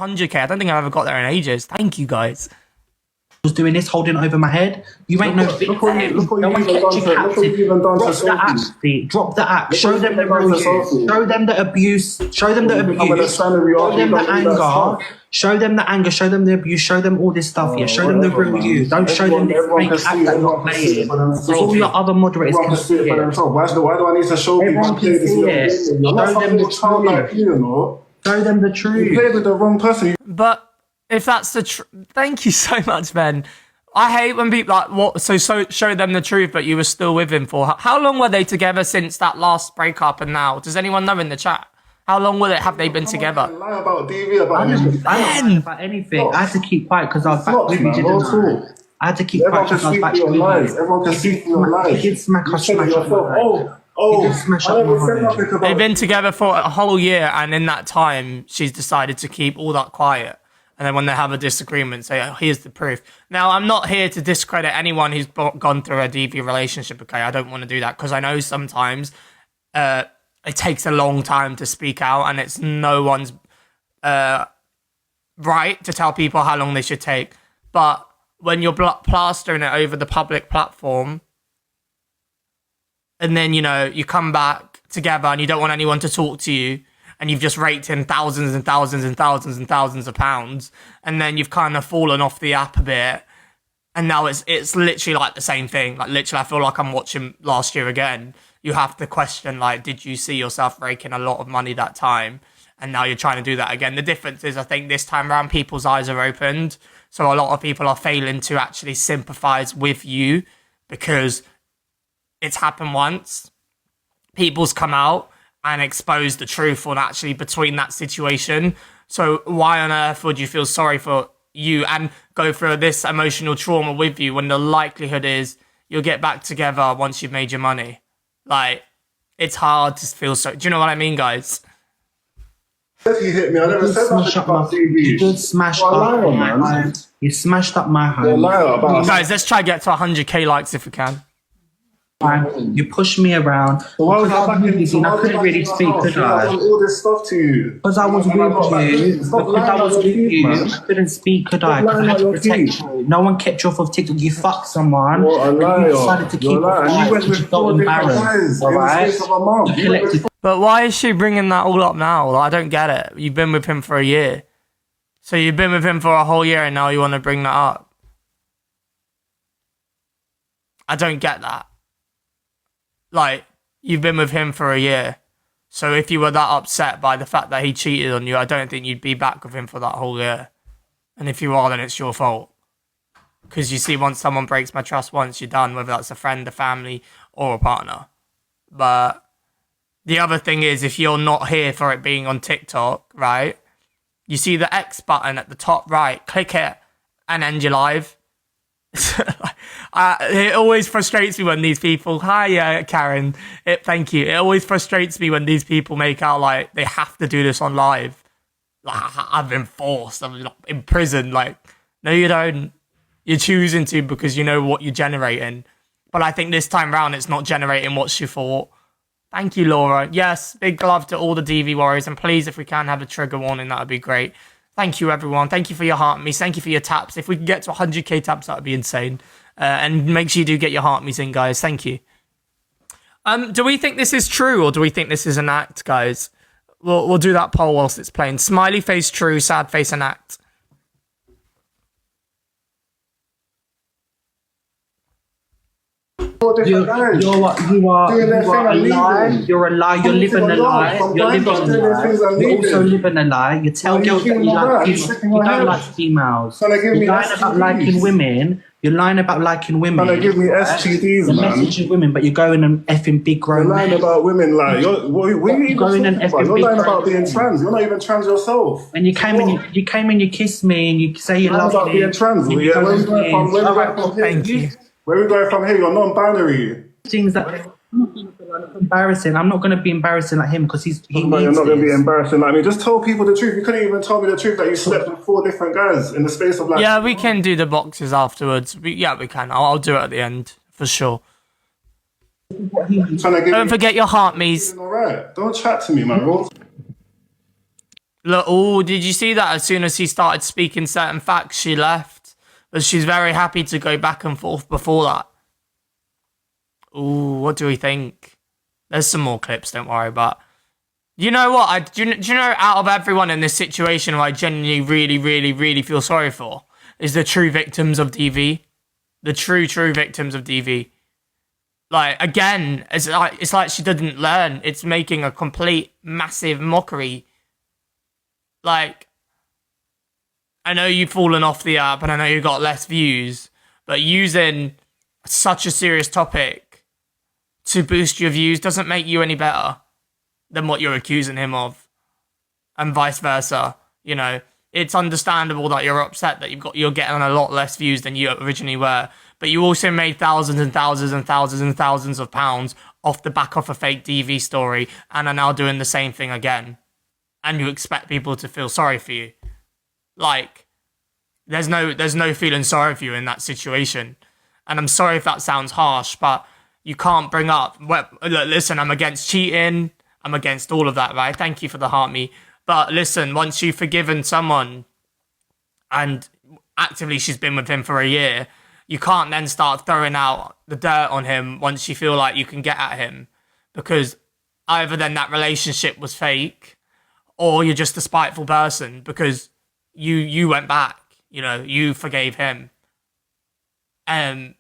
100k. I don't think I've ever got there in ages. Thank you, guys. Was doing this, holding over my head. You ain't no big fan. No one kept you captive. Drop the act. Show them the real you. Show them the abuse. Show them the abuse. Show them the anger. Show them the anger. Show them the abuse. Show them all this stuff here. Show them the real you. Don't show them this fake act that you're playing. So all your other moderators can see it. Why do I need to show people? Everyone can see it. Show them the truth. Show them the truth. You played with the wrong person. But if that's the truth, thank you so much, Ben. I hate when people like, what? So show them the truth, but you were still with him for how long were they together since that last breakup and now? Does anyone know in the chat? How long have they been together? Lie about DV, about anything. I had to keep quiet because I was back with you, didn't I? I had to keep quiet because I was back with you. Everyone can see through your lies. He did smack us. They've been together for a whole year, and in that time, she's decided to keep all that quiet. And then when they have a disagreement, say, oh, here's the proof. Now, I'm not here to discredit anyone who's gone through a DV relationship, okay? I don't want to do that because I know sometimes it takes a long time to speak out, and it's no one's right to tell people how long they should take. But when you're plastering it over the public platform, and then, you know, you come back together and you don't want anyone to talk to you, and you've just raked in thousands and thousands and thousands and thousands of pounds, and then you've kind of fallen off the app a bit, and now it's literally like the same thing. Like, literally, I feel like I'm watching last year again. You have to question, like, did you see yourself raking a lot of money that time? And now you're trying to do that again. The difference is, I think this time around, people's eyes are opened. So a lot of people are failing to actually sympathize with you because it's happened once. People's come out and expose the truth on actually between that situation. So why on earth would you feel sorry for you and go through this emotional trauma with you when the likelihood is you'll get back together once you've made your money? Like, it's hard to feel so. Do you know what I mean, guys? You hit me. I never said that about TV. You did smash up my home. You smashed up my home. Guys, let's try to get to 100k likes if we can. You pushed me around. I couldn't really speak, could I? All this stuff to you. Because I was with you. I couldn't speak, could I? Because I had to protect you. No one kept you off of TikTok. You fucked someone. What a liar. You decided to keep it. You went with 4 different guys in the space of a month. But why is she bringing that all up now? Like, I don't get it. You've been with him for a year. So you've been with him for a whole year and now you want to bring that up. I don't get that. Like, you've been with him for a year. So if you were that upset by the fact that he cheated on you, I don't think you'd be back with him for that whole year. And if you are, then it's your fault. Because you see, once someone breaks my trust once, you're done, whether that's a friend, a family, or a partner. But the other thing is, if you're not here for it being on TikTok, right? You see the X button at the top right, click it and end your live. It always frustrates me when these people, hi Karen, thank you. It always frustrates me when these people make out like they have to do this on live. Like, I've been forced, I'm in prison. Like, no, you don't. You're choosing to because you know what you're generating. But I think this time round, it's not generating what she thought. Thank you, Laura. Yes, big love to all the DV warriors. And please, if we can have a trigger warning, that would be great. Thank you, everyone. Thank you for your heart me's. Thank you for your taps. If we can get to 100k taps, that would be insane. And make sure you do get your heart me's in, guys. Thank you. Do we think this is true or do we think this is an act, guys? We'll do that poll whilst it's playing. Smiley face true, sad face an act. You are a lie. You're a lie. You're living a lie. You're living a lie. You're also living a lie. You tell girls that you don't like females. You're lying about liking women. You're lying about liking women. Trying to give me STDs, man. You're messaging women, but you're going and effing big grown men. You're lying about women, like what are you going and effing You're big lying about being trans. You're not even trans yourself. And you came and you kissed me and you say you love me. About being trans. Where we going from here? You're non-binary. Things that embarrassing. I'm not going to be embarrassing like him because you're not going to be embarrassing like me. Just tell people the truth. You couldn't even tell me the truth that you slept with 4 different guys in the space of like. Yeah, we can do the boxes afterwards. We can. I'll do it at the end for sure. Don't forget your heart me's. All right, don't chat to me, man. Look, oh, did you see that? As soon as he started speaking certain facts, she left. But she's very happy to go back and forth before that. Ooh, what do we think? There's some more clips, don't worry, but... You know what? Do you know, out of everyone in this situation who I genuinely really, really, really feel sorry for, is the true victims of DV. The true victims of DV. Like, again, it's like she didn't learn. It's making a complete, massive mockery. Like, I know you've fallen off the app and I know you got less views, but using such a serious topic to boost your views doesn't make you any better than what you're accusing him of, and vice versa. You know, it's understandable that you're upset that you're getting a lot less views than you originally were, but you also made thousands and thousands and thousands and thousands of pounds off the back of a fake DV story and are now doing the same thing again. And you expect people to feel sorry for you. Like, there's no feeling sorry for you in that situation. And I'm sorry if that sounds harsh, but you can't bring up, well, look, listen, I'm against cheating, I'm against all of that, right? Thank you for the heart me. But listen, once you've forgiven someone and actively she's been with him for a year, you can't then start throwing out the dirt on him once you feel like you can get at him. Because either then that relationship was fake, or you're just a spiteful person because you went back, you know, you forgave him. And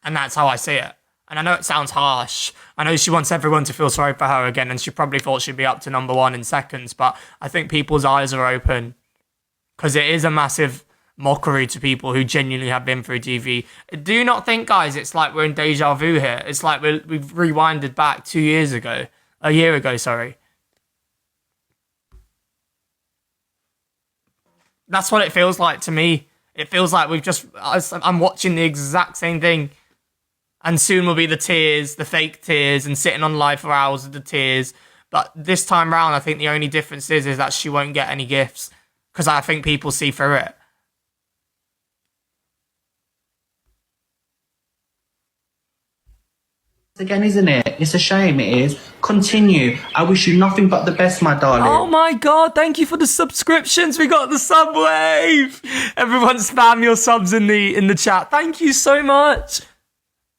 that's how I see it. And I know it sounds harsh. I know she wants everyone to feel sorry for her again, and she probably thought she'd be up to number one in seconds, but I think people's eyes are open. Because it is a massive mockery to people who genuinely have been through DV. Do you not think, guys, it's like we're in deja vu here? It's like we've rewinded back a year ago, sorry. That's what it feels like to me. It feels like I'm watching the exact same thing. And soon will be the tears, the fake tears, and sitting on live for hours with the tears. But this time round, I think the only difference is that she won't get any gifts. Because I think people see through it. Again, isn't it? It's a shame, it is. Continue. I wish you nothing but the best, my darling. Oh my god, thank you for the subscriptions. We got the sub wave. Everyone spam your subs in the chat. Thank you so much.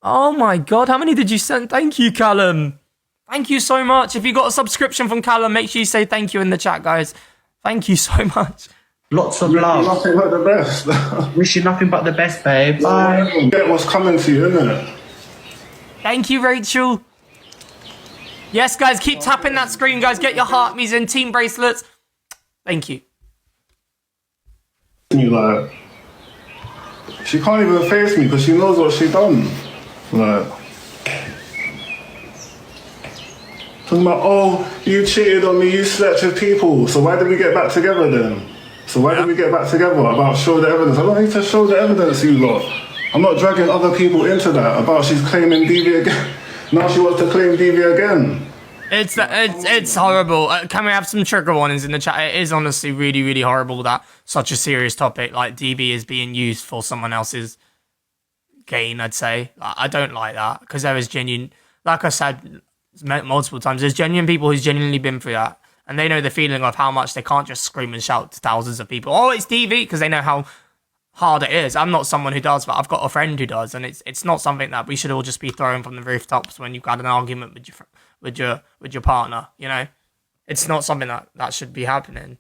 Oh my god, how many did you send? Thank you, Callum. Thank you so much. If you got a subscription from Callum, make sure you say thank you in the chat, guys. Thank you so much. Lots of love. Nothing but the best. Wish you nothing but the best, babe. Bye. Get what's coming to you, innit? Thank you, Rachel. Yes, guys, keep tapping that screen, guys. Get your heart me's in team bracelets. Thank you. You like, she can't even face me because she knows what she done. Like, talking about, oh, you cheated on me, you slept with people. So why did we get back together then? So why did we get back together? About show the evidence. I don't need to show the evidence, you lot. I'm not dragging other people into that. About she's claiming DV again. Now she wants to claim DV again. It's horrible. Can we have some trigger warnings in the chat? It is honestly really, really horrible that such a serious topic like DV is being used for someone else's gain, I'd say. I don't like that because there is genuine, like I said multiple times, there's genuine people who's genuinely been through that. And they know the feeling of how much they can't just scream and shout to thousands of people, oh, it's DV, because they know how hard it is. I'm not someone who does, but I've got a friend who does, and it's not something that we should all just be throwing from the rooftops when you've got an argument with your partner. You know, it's not something that should be happening.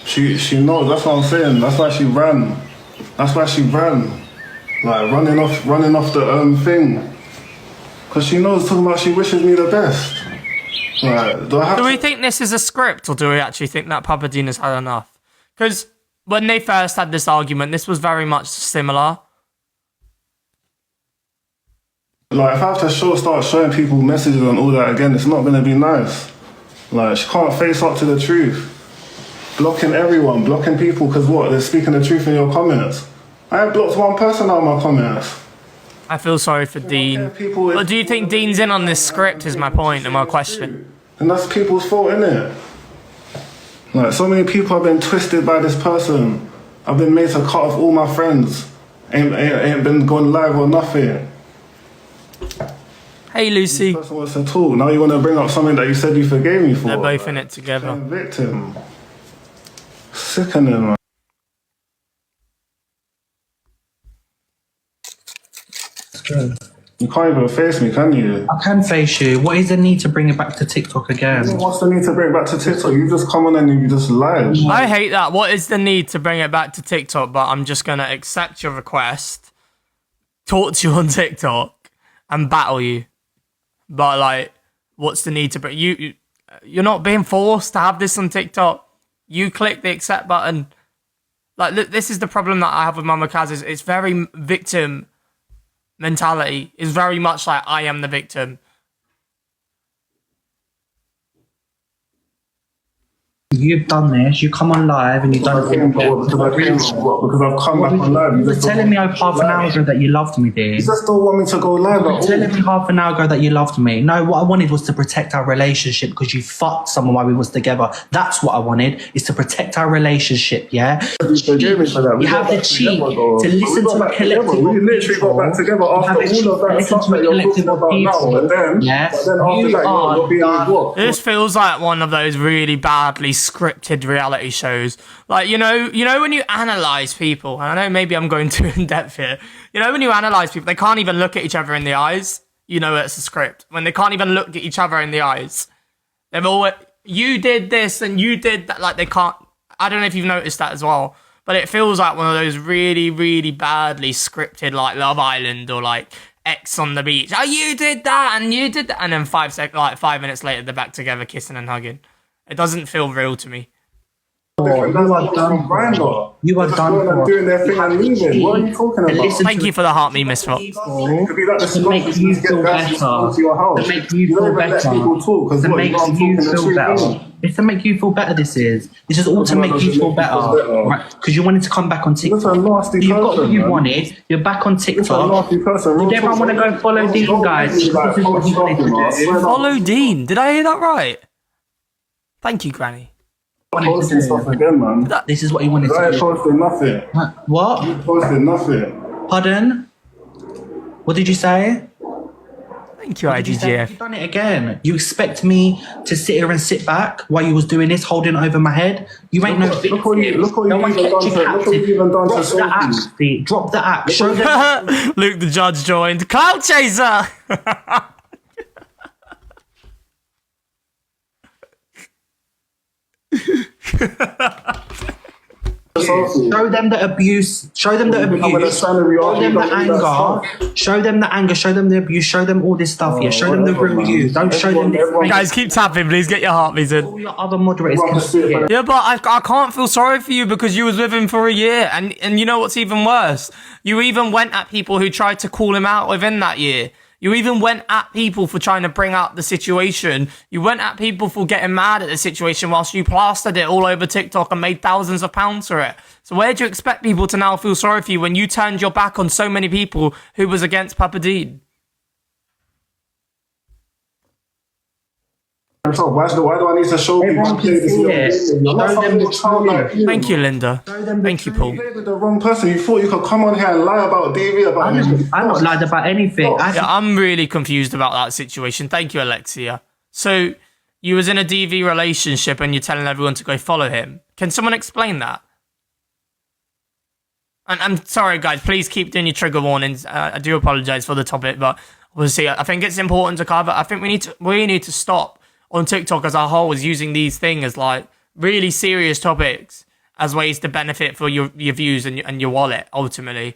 She knows. That's what I'm saying. That's why she ran. Like running off the thing. Because she knows, talking about she wishes me the best. Like, do we think this is a script, or do we actually think that Papa Dean has had enough? Because when they first had this argument, this was very much similar. Like, if I have to start showing people messages and all that again, it's not going to be nice. Like, she can't face up to the truth. Blocking everyone, blocking people, because what? They're speaking the truth in your comments. I ain't blocked one person out of my comments. I feel sorry for Dean. But do you think Dean's in on this script is my point and my question. And that's people's fault, innit? Like, so many people have been twisted by this person. I've been made to cut off all my friends. ain't been gone live or nothing. Hey, Lucy. Person wants to talk. Now you want to bring up something that you said you forgave me for. They're both in it together. Same victim. Sickening, man. You can't even face me, can you? I can face you. What is the need to bring it back to TikTok again? What's the need to bring it back to TikTok? You just come on and you just lie. I hate that. What is the need to bring it back to TikTok? But I'm just going to accept your request, talk to you on TikTok, and battle you. But, like, what's the need to bring... You're not being forced to have this on TikTok. You click the accept button. Like, this is the problem that I have with Mama Kaz. Is it's very victim mentality. Is very much like, I am the victim. You've done this. You come on live and you don't. Because I've come back on live. You were telling me half an hour ago that you loved me, dear. You just don't want me to go live at all. Telling me half an hour ago that you loved me. No, what I wanted was to protect our relationship because you fucked someone while we was together. That's what I wanted, is to protect our relationship, yeah? You forgave me for that. You have the cheek to listen to a collective of people. We literally got back together after all of that stuff that you're talking about now. But then after that, you're being what? This feels like one of those really badly scripted reality shows. Like, you know when you analyze people, and I know maybe I'm going too in depth here. You know when you analyze people, they can't even look at each other in the eyes. You know it's a script. When they can't even look at each other in the eyes. They've always, you did this and you did that. Like, they can't. I don't know if you've noticed that as well. But it feels like one of those really, really badly scripted, like Love Island or like X on the beach. Oh, you did that and you did that. And then 5 minutes later, they're back together kissing and hugging. It doesn't feel real to me. You are done. You are done. Doing their thing and leaving. What are you talking about? Thank you for the heart me, Miss Fox. To make you feel better. To make you feel better. To make you feel better. It's to make you feel better, this is. This is all to make you feel better. Right? Because you wanted to come back on TikTok. You've got what you wanted. You're back on TikTok. Did everyone want to go follow Dean, guys? This is what he wanted to do. Follow Dean. Did I hear that right? Thank you, Granny. Posting stuff again, man. This is what he wanted to do. I ain't posted nothing. What? You posted nothing. Pardon? What did you say? Thank you, You've IGGF. done it again. You expect me to sit here and sit back while you was doing this, holding it over my head? You ain't no victim. Look what you've even done to Sophie. Drop the axe. Show them. Luke the Judge joined. Cloud Chaser! Show them the abuse. Show them the abuse. Show them the anger. Show them the anger. Show them the abuse. Show them all this stuff. Yeah. Show them the real you. Don't show them this. Guys, keep tapping, please. Get your heartbeats in. All your other moderators can see it. Yeah, but I can't feel sorry for you because you was with him for a year. And you know what's even worse? You even went at people who tried to call him out within that year. You even went at people for trying to bring up the situation. You went at people for getting mad at the situation whilst you plastered it all over TikTok and made thousands of pounds for it. So where do you expect people to now feel sorry for you when you turned your back on so many people who was against Papa Dean? So why do I need to show people? Thank you, Linda. Thank you, Paul. You're the wrong person. You thought you could come on here and lie about DV about him. I'm not lied about anything. Yeah, I'm really confused about that situation. Thank you, Alexia. So you was in a DV relationship and you're telling everyone to go follow him. Can someone explain that? And I'm sorry, guys. Please keep doing your trigger warnings. I do apologize for the topic, but obviously, I think it's important to cover. I think we need to stop on TikTok as a whole is using these things as like really serious topics as ways to benefit for your views and your wallet ultimately.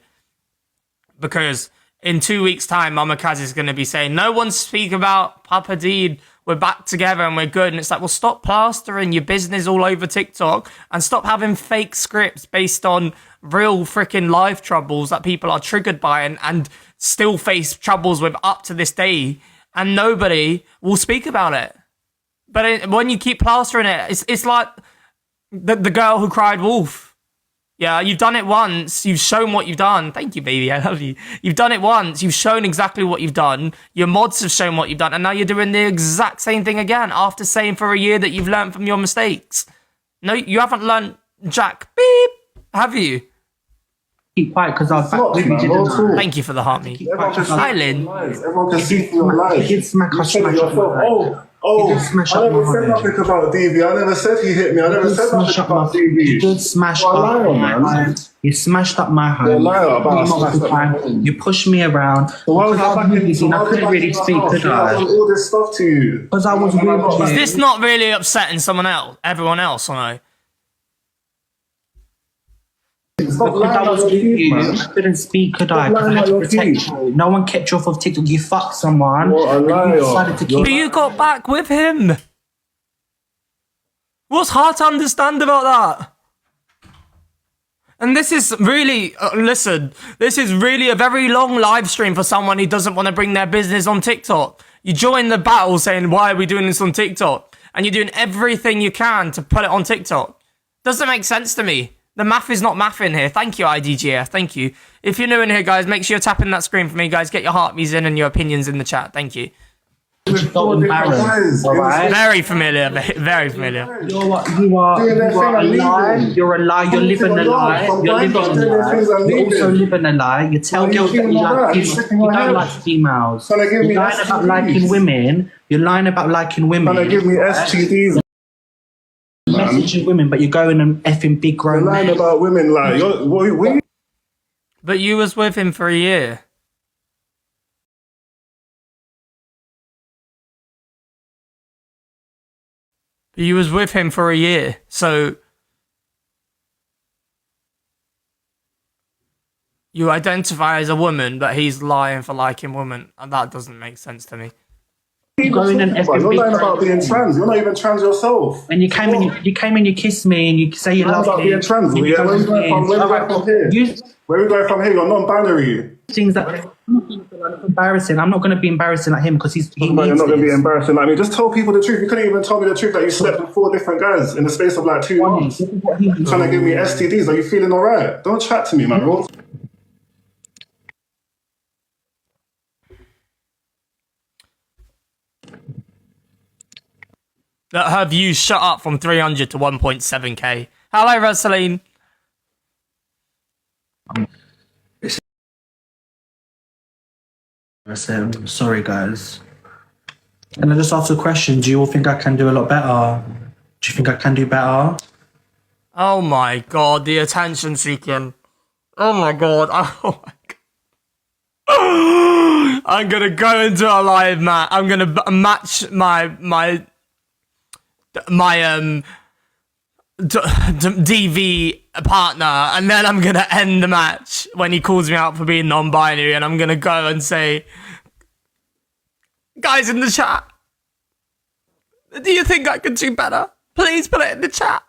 Because in 2 weeks' time, Mama Kaz is going to be saying, no one speak about Papa Dean. We're back together and we're good. And it's like, well, stop plastering your business all over TikTok and stop having fake scripts based on real freaking life troubles that people are triggered by and still face troubles with up to this day. And nobody will speak about it. But when you keep plastering it, it's like the girl who cried wolf. Yeah, you've done it once. You've shown what you've done. Thank you, baby. I love you. You've done it once. You've shown exactly what you've done. Your mods have shown what you've done. And now you're doing the exact same thing again after saying for a year that you've learned from your mistakes. No, you haven't learned jack beep, have you? keep quiet because I was back Stop, with you, man. didn't Don't I? talk. Thank you for the heart me. Everyone can see Hi, through Lynn. your lies. Everyone can see through your lies. You did smack You us, said it smash up yourself. my head. You did smash I up never my said head. nothing about DV. I never said he hit me. I You never did said smash nothing up my about DV. You did smash You're a up liar, my man. home. You smashed up my home. You're a liar You about hit me smashed multiple up my times. home. You pushed me around. So why was Because I I back was in? with So you, why I was I couldn't back really in your speak, house? could Yeah, I've I? done all this stuff to you. Because I was And I got with back. Is you. this not really upsetting someone else? Everyone else, or no? Stop Because lying I was on with your teeth, you, man. I couldn't speak, could I? Stop Because I lying had on to your protect teeth. you. No one kept you off of TikTok. You fucked someone. You're a And liar. you decided to keep. But you got back with him. What's hard to understand about that? And this is really, listen, this is really a very long live stream for someone who doesn't want to bring their business on TikTok. You join the battle saying, why are we doing this on TikTok? And you're doing everything you can to put it on TikTok. Doesn't make sense to me. The math is not math in here. Thank you, IDGF. Thank you. If you're new in here, guys, make sure you're tapping that screen for me, guys. Get your heartbeats in and your opinions in the chat. Thank you. So embarrassed, alright? Very familiar, very familiar. You're what you are. Doing that You are a thing and lie. leaving. You're a lie. You're living a lie. You're living a lie. You're also living a lie. You tell girls that you like females. You don't like females. Trying to give me You're lying about STDs. liking women. You're lying about liking women. Trying to give me STDs. Messaging women, but you're going and effing big You're grown lying men. about women, like what? But you was with him for a year. You was with him for a year, so you identify as a woman, but he's lying for liking women, and that doesn't make sense to me. Going and effing You're big lying about grown being men. trans. You're not even trans yourself. And you came and you kissed me and you say you Lying love about me. being trans. and you Yeah, go where you and going from? Where you going from here? You Where we going from here? You're non-binary. things that I'm not going to feel like embarrassing. I'm not going to be embarrassing like him because he But you're needs not going to be this. embarrassing like me. Just tell people the truth. You couldn't even tell me the truth that you slept with 4 different guys in the space of like 2 months. This is what he Trying to give me STDs. Are you feeling alright? Don't chat to me, man. Bro. That her views shot up from 300 to 1.7k. Hello, Rosaline. Sorry, guys. And I just asked a question. Do you all think I can do a lot better? Do you think I can do better? Oh my god, the attention seeking. Oh my god. Oh my god. I'm gonna go into a live match. I'm gonna match my DV partner, and then I'm gonna end the match when he calls me out for being non-binary, and I'm gonna go and say, guys in the chat, do you think I could do better? Please put it in the chat.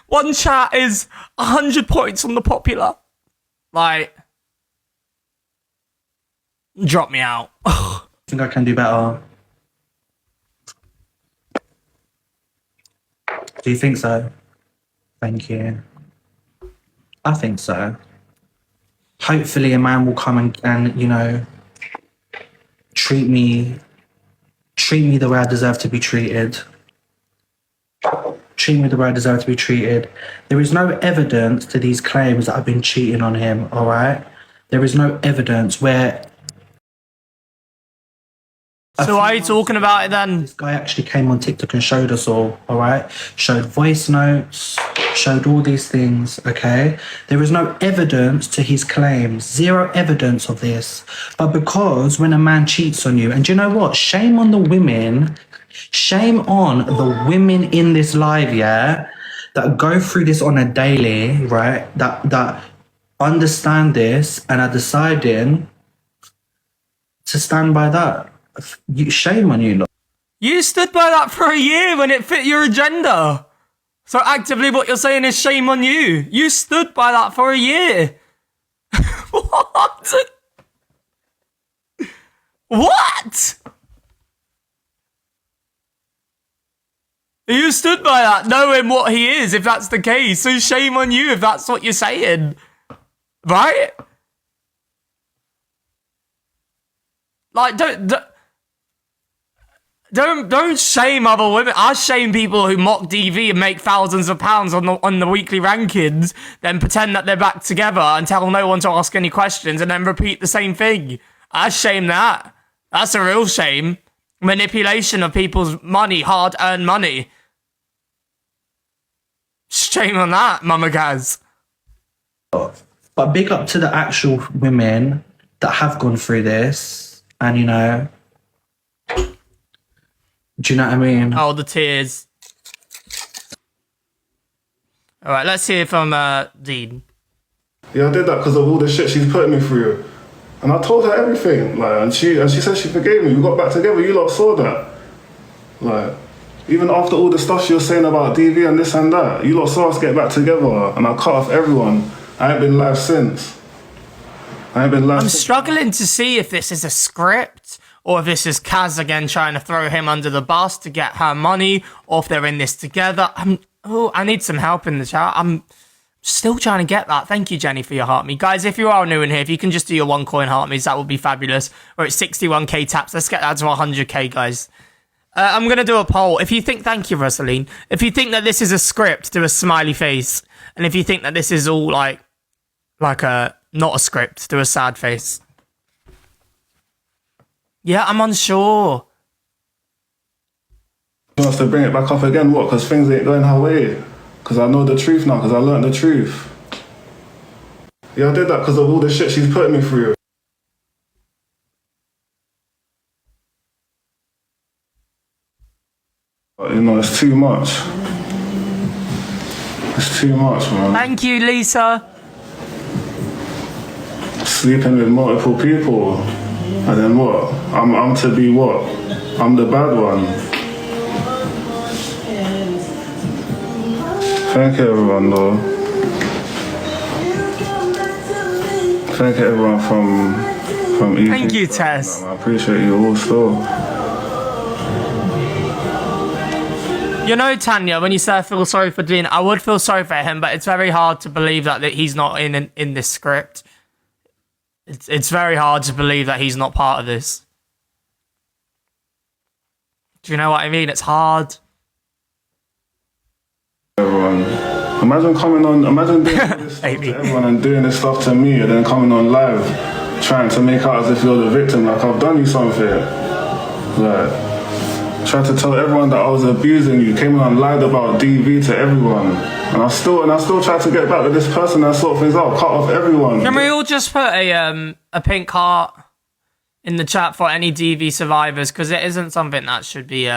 One chat is 100 points on the popular. Like, drop me out. I think I can do better. Do you think so? Thank you. I think so. Hopefully a man will come and you know, treat me the way I deserve to be treated. Treat me the way I deserve to be treated. There is no evidence to these claims that I've been cheating on him, all right? There is no evidence where... So why are you talking about it then? This guy actually came on TikTok and showed us all right? Showed voice notes, showed all these things, okay? There is no evidence to his claims, 0 evidence of this. But because when a man cheats on you, and do you know what? Shame on the women in this live, yeah? That go through this on a daily, right? That understand this and are deciding to stand by that. Shame on you, lot. You stood by that for a year when it fit your agenda. So actively what you're saying is shame on you. You stood by that for a year. What? What? You stood by that knowing what he is, if that's the case. So shame on you if that's what you're saying. Right? Like, don't Don't shame other women. I shame people who mock DV and make thousands of pounds on the weekly rankings, then pretend that they're back together and tell no one to ask any questions and then repeat the same thing. I shame that. That's a real shame. Manipulation of people's money, hard-earned money. Shame on that, Mama Kaz. But big up to the actual women that have gone through this, and you know, do you know what I mean? Oh, the tears. All right, let's hear from Dean. Yeah, I did that because of all the shit she's putting me through. And I told her everything, like, and she said she forgave me. We got back together, you lot saw that. Like, even after all the stuff she was saying about DV and this and that, you lot saw us get back together, and I cut off everyone. I ain't been live since. I'm struggling to see if this is a script, or if this is Kaz again trying to throw him under the bus to get her money, or if they're in this together. I need some help in the chat. I'm still trying to get that. Thank you, Jenny, for your heart me. Guys, if you are new in here, if you can just do your $1 heart me's, that would be fabulous. We're at 61k taps. Let's get that to 100k, guys. I'm going to do a poll. If you think, thank you, Rosaline. If you think that this is a script, do a smiley face. And if you think that this is all like not a script, do a sad face. Yeah, I'm unsure. She wants to bring it back up again, what? Because things ain't going her way. Because I know the truth now, because I learned the truth. Yeah, I did that because of all the shit she's putting me through. But, you know, it's too much. It's too much, man. Thank you, Lisa. Sleeping with multiple people. And then what? I'm to be what? I'm the bad one. Thank you, everyone, though. Thank you, everyone from eating. Thank you, Tess. I appreciate you all still. You know, Tanya, when you say I feel sorry for Dean, I would feel sorry for him, but it's very hard to believe that he's not in this script. It's very hard to believe that he's not part of this. Do you know what I mean? It's hard. Everyone, imagine doing this stuff to everyone and doing this stuff to me, and then coming on live, trying to make out as if you're the victim, like I've done you something. Like, tried to tell everyone that I was abusing you, came on and lied about DV to everyone, and I still tried to get back with this person and sort things out, cut off everyone. Can we all just put a pink heart in the chat for any DV survivors, because it isn't something that should be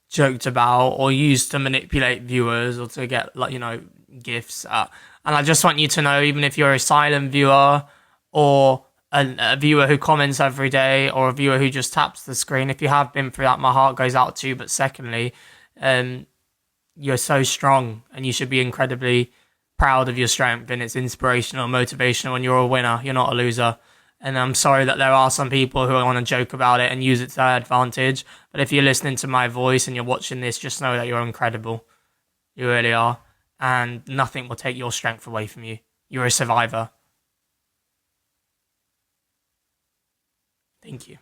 joked about or used to manipulate viewers or to get, like, you know, gifts. And I just want you to know, even if you're a silent viewer or a viewer who comments every day or a viewer who just taps the screen, if you have been through that, my heart goes out to you. But secondly, you're so strong and you should be incredibly proud of your strength, and it's inspirational, motivational, and you're a winner. You're not a loser. And I'm sorry that there are some people who want to joke about it and use it to their advantage. But if you're listening to my voice and you're watching this, just know that you're incredible. You really are. And nothing will take your strength away from you. You're a survivor. Thank you.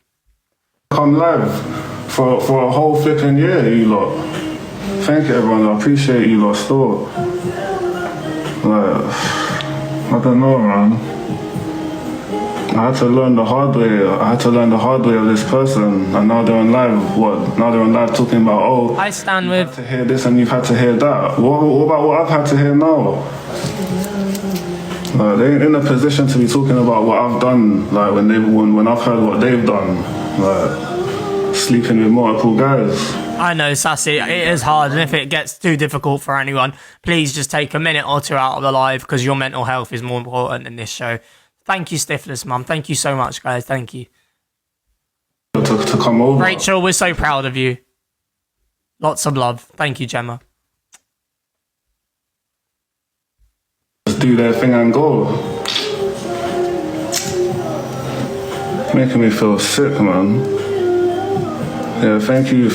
Come live for a whole flipping year, you lot. Thank you, everyone. I appreciate you lot still. Like, I don't know, man. I had to learn the hard way. I had to learn the hard way of this person, and now they're on live. What? Now they're on live talking about, oh, I stand with. You've had to hear this and you've had to hear that. What about what I've had to hear now? They ain't in a position to be talking about what I've done. Like when I've heard what they've done, like sleeping with multiple guys. I know, Sassy, it is hard, and if it gets too difficult for anyone, please just take a minute or two out of the live, because your mental health is more important than this show. Thank you, Stiffless Mum. Thank you so much, guys. Thank you. To come over. Rachel, we're so proud of you. Lots of love. Thank you, Gemma. Just do their thing and go. Making me feel sick, man. Yeah, thank you,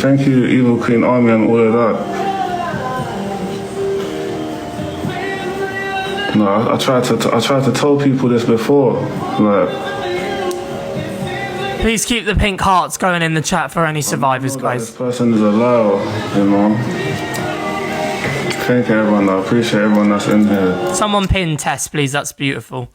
Evil Queen Army and all of that. No, I tried to tell people this before, like, Please keep the pink hearts going in the chat for any survivors, guys. This person is a liar, you know. Thank you, everyone. I appreciate everyone that's in here. Someone pin Tess, please. That's beautiful.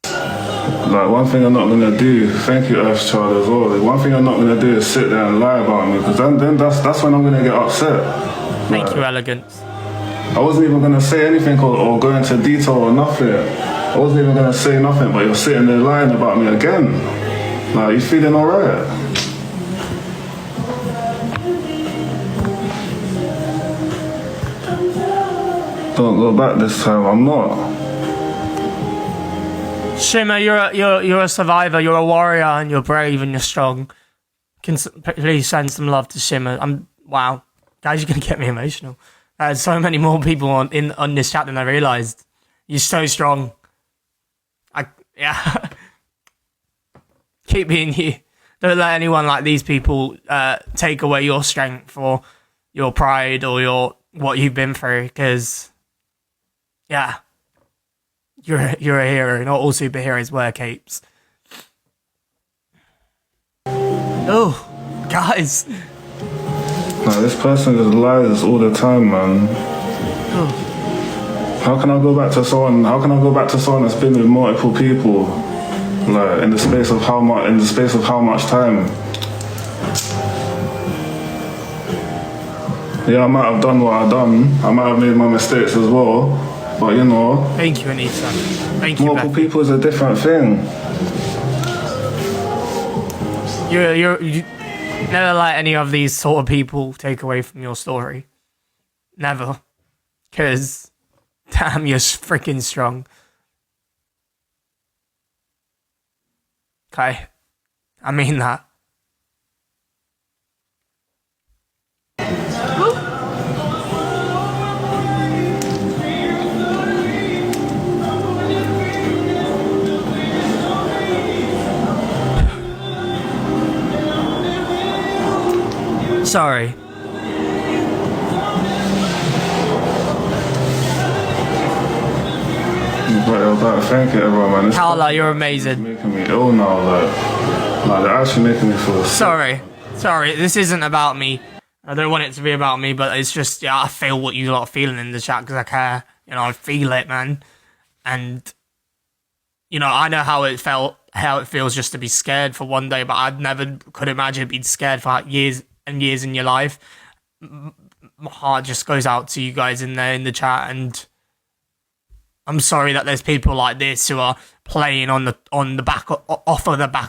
Like, one thing I'm not gonna do, thank you, Earthchild, as well. Like, one thing I'm not gonna do is sit there and lie about me, because then that's when I'm gonna get upset. Thank you, Elegance. I wasn't even gonna say anything or go into detail or nothing. I wasn't even gonna say nothing, but you're sitting there lying about me again. Like, you feeling alright? Don't go back this time. I'm not. Shimmer, you're a survivor. You're a warrior, and you're brave and you're strong. Please send some love to Shimmer. Wow, guys, you're gonna get me emotional. There's so many more people on this chat than I realized. You're so strong. Yeah. Keep being you. Don't let anyone like these people take away your strength or your pride or what you've been through, because yeah, you're a hero. Not all superheroes wear capes. Oh, guys. No, this person just lies all the time, man. Oh. How can I go back to someone? How can I go back to someone that's been with multiple people, like in the space of how much? In the space of how much time? Yeah, I might have done what I've done. I might have made my mistakes as well, but you know. Thank you, Anita. Thank you. Multiple people is a different thing. You never let any of these sort of people take away from your story. Never. Because, damn, you're freaking strong. Okay. I mean that. Sorry. Thank you, everyone, man. Carla, you're amazing. Making me ill now, like they're actually making me feel sick. Sorry, this isn't about me. I don't want it to be about me, but it's just, yeah, I feel what you lot are feeling in the chat because I care. You know, I feel it, man. And, you know, I know how it feels just to be scared for one day, but I never could imagine being scared for like years and years in your life. My heart just goes out to you guys in there in the chat, and I'm sorry that there's people like this who are playing on the back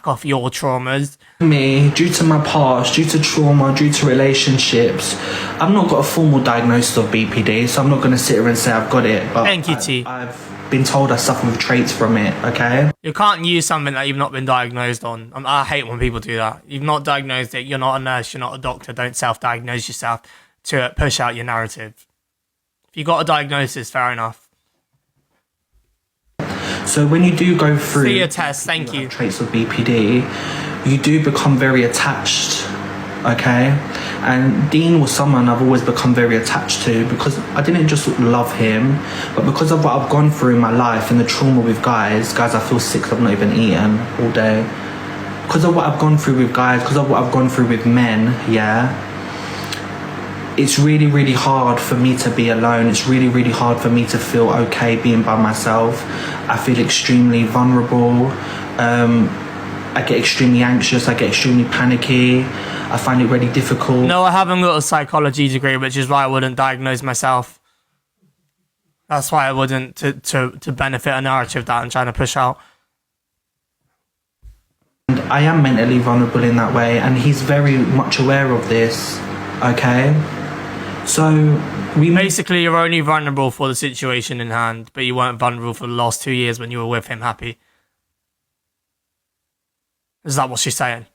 of your traumas. Me, due to my past, due to trauma, due to relationships, I've not got a formal diagnosis of BPD, so I'm not going to sit here and say I've got it. But Thank you, T. I've been told I suffer with traits from it, okay? You can't use something that you've not been diagnosed on. I hate when people do that. You've not diagnosed it, you're not a nurse, you're not a doctor, don't self-diagnose yourself to push out your narrative. If you got a diagnosis, fair enough. So when you do go through See your test, thank you. traits of BPD, you do become very attached, okay? And Dean was someone I've always become very attached to because I didn't just love him, but because of what I've gone through in my life and the trauma with guys, I feel sick, I've not even eaten all day. Because of what I've gone through with guys, because of what I've gone through with men, yeah, it's really, really hard for me to be alone. It's really, really hard for me to feel okay being by myself. I feel extremely vulnerable. I get extremely anxious. I get extremely panicky. I find it really difficult. No, I haven't got a psychology degree, which is why I wouldn't diagnose myself. That's why I wouldn't, to benefit a narrative that I'm trying to push out. And I am mentally vulnerable in that way, and he's very much aware of this, okay? So basically, you're only vulnerable for the situation in hand, but you weren't vulnerable for the last 2 years when you were with him happy. Is that what she's saying?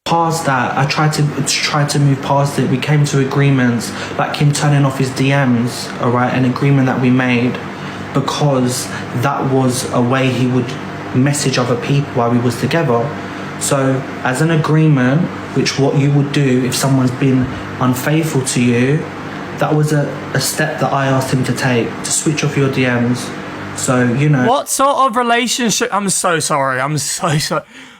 Past that, I tried to move past it. We came to agreements, like him turning off his DMs, all right, an agreement that we made because that was a way he would message other people while we was together. So as an agreement, which what you would do if someone's been unfaithful to you, that was a step that I asked him to take, to switch off your DMs. So, you know. What sort of relationship? I'm so sorry.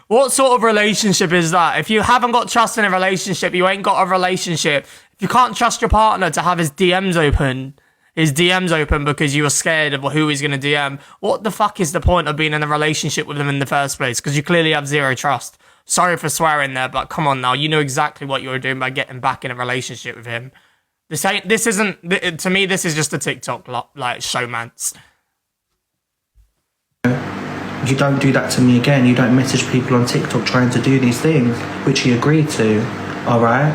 What sort of relationship is that? If you haven't got trust in a relationship, you ain't got a relationship. If you can't trust your partner to have his DMs open because you were scared of who he's going to DM, what the fuck is the point of being in a relationship with him in the first place? Because you clearly have zero trust. Sorry for swearing there, but come on now. You know exactly what you were doing by getting back in a relationship with him. To me, this is just a TikTok, like, showmance. You don't do that to me again. You don't message people on TikTok trying to do these things, which he agreed to, all right?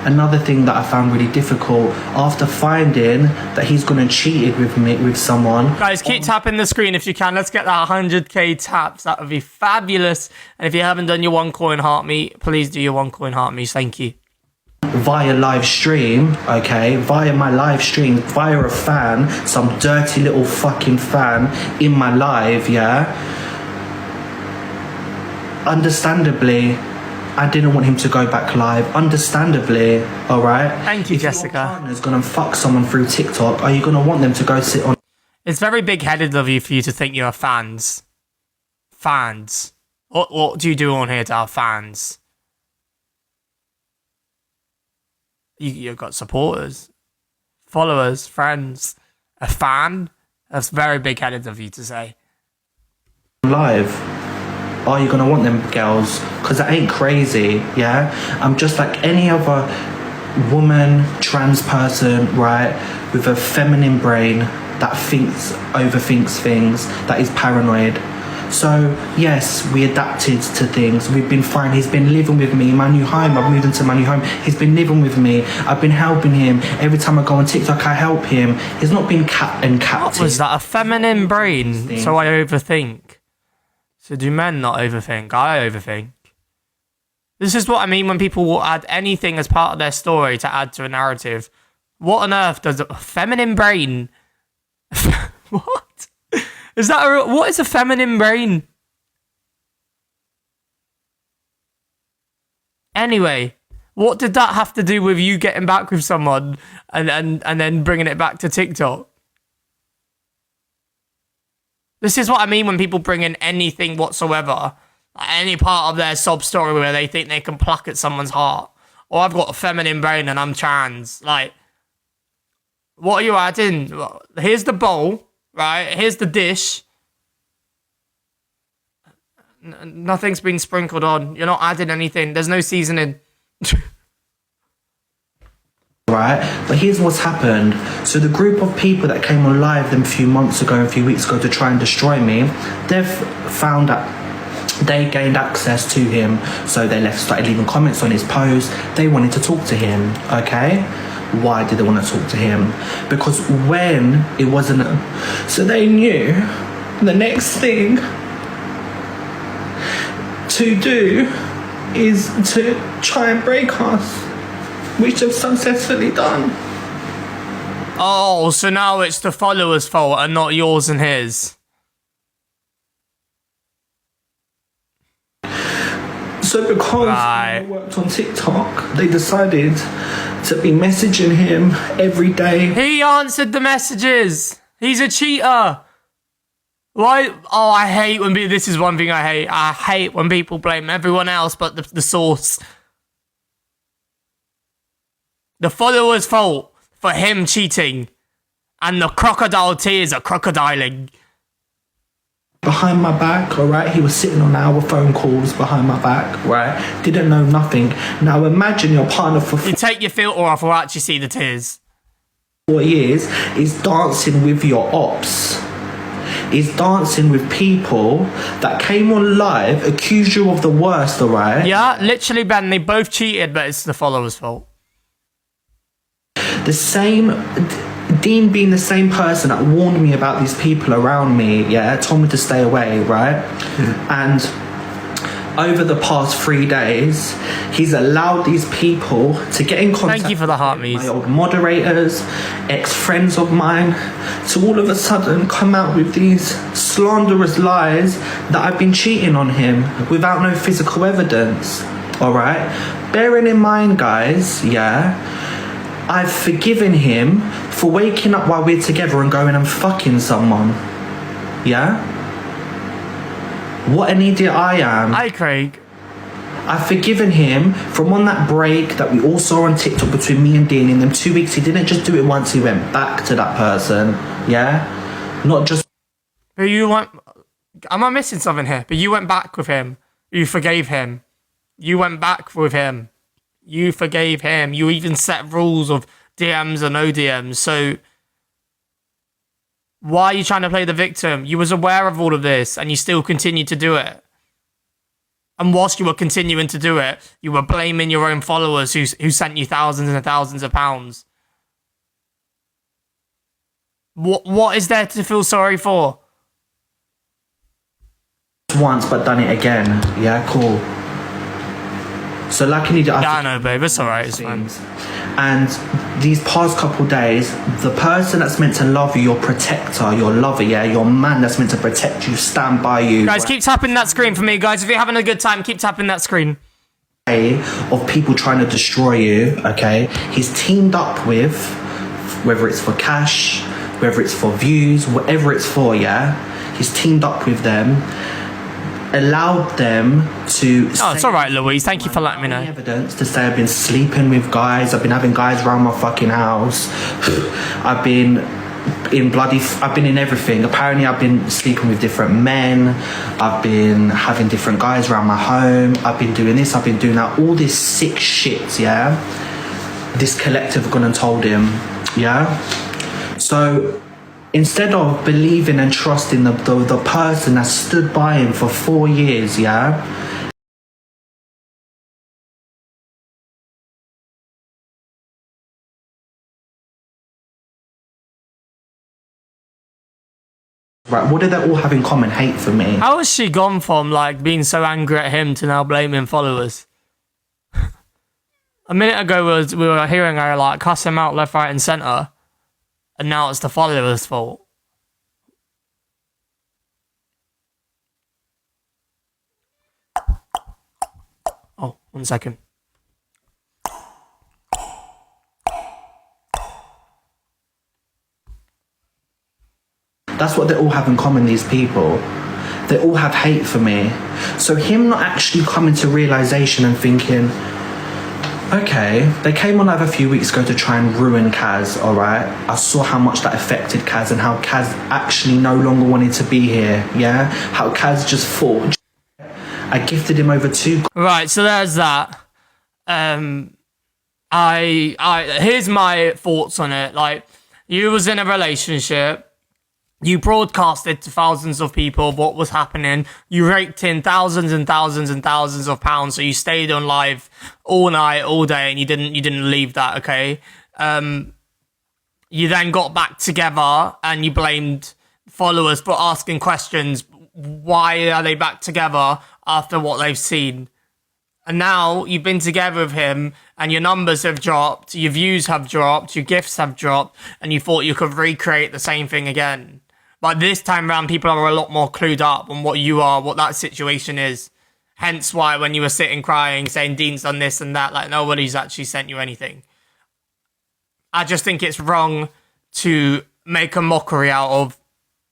Another thing that I found really difficult, after finding that he's gone and cheated with someone. Guys, keep tapping the screen if you can. Let's get that 100k taps. That would be fabulous. And if you haven't done your $1 heart me, please do your $1 heart me. Thank you. Via live stream, okay, via my live stream, via a fan, some dirty little fucking fan in my live, yeah. Understandably, I didn't want him to go back live. Understandably, all right. Thank you, if Jessica. Your partner's gonna fuck someone through TikTok, are you gonna want them to go sit on? It's very big-headed of you for you to think you're fans. Fans. What do you do on here to have fans? You've got supporters, followers, friends, a fan. That's very big-headed of you to say. Live. Are you gonna want them girls? Because that ain't crazy, yeah? I'm just like any other woman, trans person, right, with a feminine brain that overthinks things, that is paranoid. So, yes, we adapted to things. We've been fine. He's been living with me in my new home. I've moved into my new home. He's been living with me. I've been helping him. Every time I go on TikTok, I help him. He's not been captive. What was that? A feminine brain? So I overthink. So do men not overthink? I overthink. This is what I mean when people will add anything as part of their story to add to a narrative. What on earth does a feminine brain... What? Is that what is a feminine brain? Anyway, what did that have to do with you getting back with someone and then bringing it back to TikTok? This is what I mean when people bring in anything whatsoever, like any part of their sob story where they think they can pluck at someone's heart. Or I've got a feminine brain and I'm trans. Like, what are you adding? Here's the bowl. Right, here's the dish. Nothing's been sprinkled on. You're not adding anything. There's no seasoning. Right, but here's what's happened. So the group of people that came on live them a few months ago, a few weeks ago to try and destroy me, they've found that they gained access to him. So they started leaving comments on his post. They wanted to talk to him, okay? Why did they want to talk to him? Because when it wasn't... So they knew the next thing to do is to try and break us, which they've successfully done. Oh, so now it's the followers' fault and not yours and his. So because I worked on TikTok, they decided to be messaging him every day. He answered the messages. He's a cheater. Why? Oh, I hate when people... This is one thing I hate. I hate when people blame everyone else but the source. The follower's fault for him cheating. And the crocodile tears are crocodiling. Behind my back, alright? He was sitting on our phone calls behind my back, right? Didn't know nothing. Now imagine your partner for... You take your filter off or actually see the tears. 4 years is dancing with your ops. Is dancing with people that came on live, accused you of the worst, alright? Yeah, literally, Ben, they both cheated, but it's the follower's fault. The same... Dean being the same person that warned me about these people around me, yeah, told me to stay away, right? And over the past 3 days, he's allowed these people to get in contact. Thank you for the heart, with my old moderators, ex-friends of mine, to all of a sudden come out with these slanderous lies that I've been cheating on him without no physical evidence, all right? Bearing in mind, guys, yeah, I've forgiven him for waking up while we're together and going and fucking someone. Yeah? What an idiot I am. Hi, Craig. I've forgiven him from on that break that we all saw on TikTok between me and Dean. In them 2 weeks, he didn't just do it once, he went back to that person. Yeah? Not just... But you went... Am I missing something here? But you went back with him. You forgave him. You went back with him. You forgave him. You even set rules of DMs or no DMs. So why are you trying to play the victim? You was aware of all of this and you still continued to do it. And whilst you were continuing to do it, you were blaming your own followers who sent you thousands and thousands of pounds. What is there to feel sorry for? Once, but done it again. Yeah, cool. So luckily... Yeah, I know, babe. It's alright. It's fine. And these past couple days, the person that's meant to love you, your protector, your lover, yeah, your man that's meant to protect you, stand by you. Guys, keep tapping that screen for me, guys. If you're having a good time, keep tapping that screen. Of people trying to destroy you, okay? He's teamed up with, whether it's for cash, whether it's for views, whatever it's for, yeah? He's teamed up with them, allowed them to... Oh, it's all right, Louise. Thank you for letting me know. Evidence to say I've been sleeping with guys. I've been having guys around my fucking house. I've been in everything. Apparently, I've been sleeping with different men. I've been having different guys around my home. I've been doing this. I've been doing that. All this sick shit, yeah? This collective gone and told him, yeah? So... instead of believing and trusting the person that stood by him for 4 years, yeah? Right, what do they all have in common? Hate for me. How has she gone from, like, being so angry at him to now blaming followers? A minute ago, we were hearing her, like, cuss him out left, right, and centre. And now it's the followers' fault. Oh, 1 second. That's what they all have in common, these people. They all have hate for me. So him not actually coming to realisation and thinking, okay, they came on live a few weeks ago to try and ruin Kaz, alright? I saw how much that affected Kaz and how Kaz actually no longer wanted to be here, yeah? How Kaz just fought. I gifted him over 2... Right, so there's that. Here's my thoughts on it. Like, you was in a relationship. You broadcasted to thousands of people what was happening. You raked in thousands and thousands and thousands of pounds. So you stayed on live all night, all day, and you didn't leave that. Okay. You then got back together and you blamed followers for asking questions. Why are they back together after what they've seen? And now you've been together with him and your numbers have dropped, your views have dropped, your gifts have dropped, and you thought you could recreate the same thing again. But this time around, people are a lot more clued up on what you are, what that situation is. Hence why when you were sitting crying, saying Dean's done this and that, like nobody's actually sent you anything. I just think it's wrong to make a mockery out of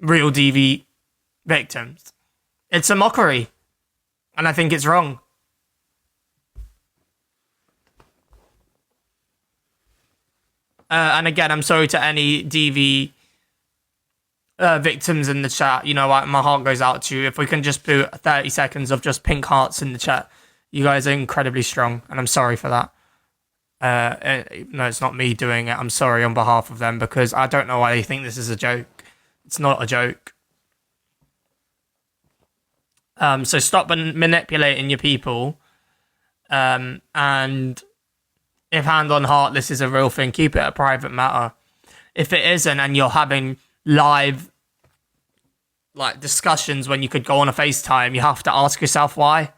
real DV victims. It's a mockery. And I think it's wrong. And again, I'm sorry to any DV victims in the chat. You know, like, my heart goes out to you. If we can just put 30 seconds of just pink hearts in the chat. You guys are incredibly strong, and I'm sorry for that. No, it's not me doing it. I'm sorry on behalf of them, because I don't know why they think this is a joke. It's not a joke. So stop manipulating your people. And if hand on heart, this is a real thing, keep it a private matter. If it isn't, and you're having live like discussions when you could go on a FaceTime, you have to ask yourself why.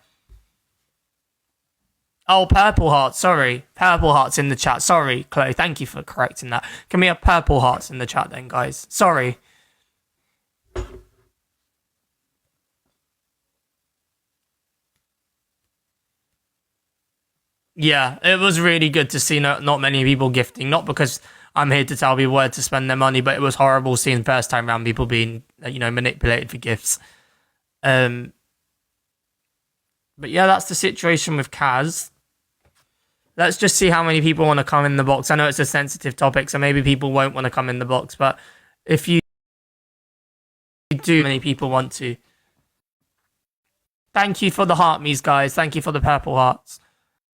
Oh, purple hearts, sorry. Purple hearts in the chat. Sorry, Chloe, thank you for correcting that. Can we have purple hearts in the chat then, guys? Sorry. Yeah, it was really good to see not many people gifting. Not because I'm here to tell people where to spend their money, but it was horrible seeing first time round people being, manipulated for gifts. But yeah, that's the situation with Kaz. Let's just see how many people want to come in the box. I know it's a sensitive topic, so maybe people won't want to come in the box, but if you do, many people want to. Thank you for the heart me's, guys. Thank you for the purple hearts.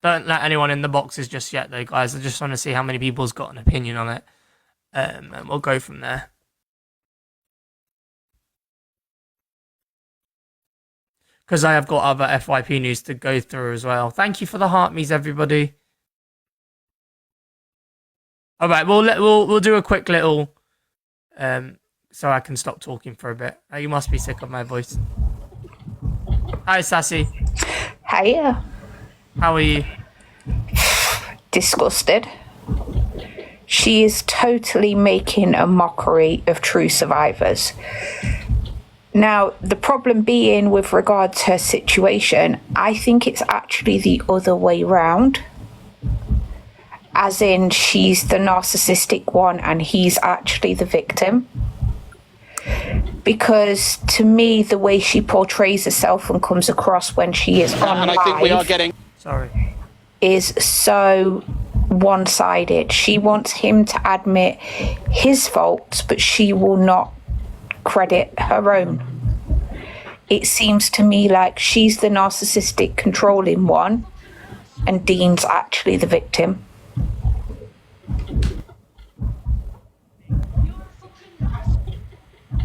Don't let anyone in the boxes just yet, though, guys. I just want to see how many people's got an opinion on it. And we'll go from there. Because I have got other FYP news to go through as well. Thank you for the heart me's, everybody. All right, we'll do a quick little, so I can stop talking for a bit. You must be sick of my voice. Hi, Sassy. Hiya. How are you? Disgusted. She is totally making a mockery of true survivors. Now, the problem being with regard to her situation, I think it's actually the other way round. As in, she's the narcissistic one and he's actually the victim. Because to me, the way she portrays herself and comes across when she is on and live, I think we are getting is so one-sided. She wants him to admit his faults, but she will not credit her own. It seems to me like she's the narcissistic, controlling one, and Dean's actually the victim.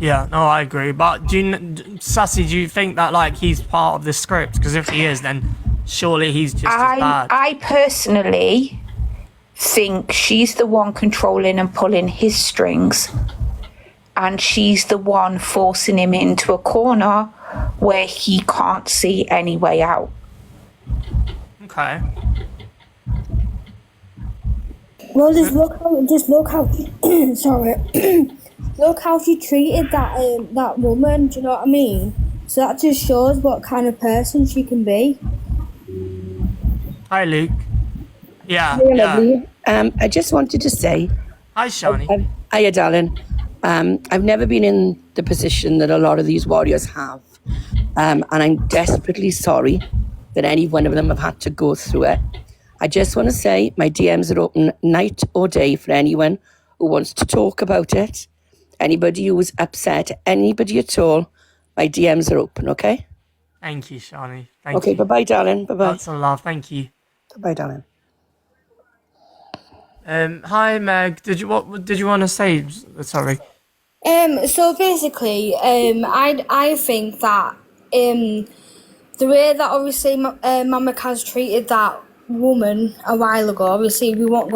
Yeah, no, I agree. But Sassy, do you think that like he's part of the script? Because if he is, then surely he's just as bad. I personally think she's the one controlling and pulling his strings, and she's the one forcing him into a corner where he can't see any way out. Okay. Well, just look how sorry. Look how she treated that woman, do you know what I mean? So that just shows what kind of person she can be. Hi, Luke. Yeah, Hey, yeah. lovely. I just wanted to say, Hi, Shani. hiya, darling. I've never been in the position that a lot of these warriors have. And I'm desperately sorry that any one of them have had to go through it. I just want to say my DMs are open night or day for anyone who wants to talk about it. Anybody who is upset, anybody at all, my DMs are open, okay? Thank you, Shani. Thank Okay, you. bye-bye, darling. Bye-bye. Lots of love. Thank you. Bye-bye, darling. Hi, Meg. Did you want to say? Sorry. So basically, I think that the way that obviously Mama Kaz treated that woman a while ago, obviously we won't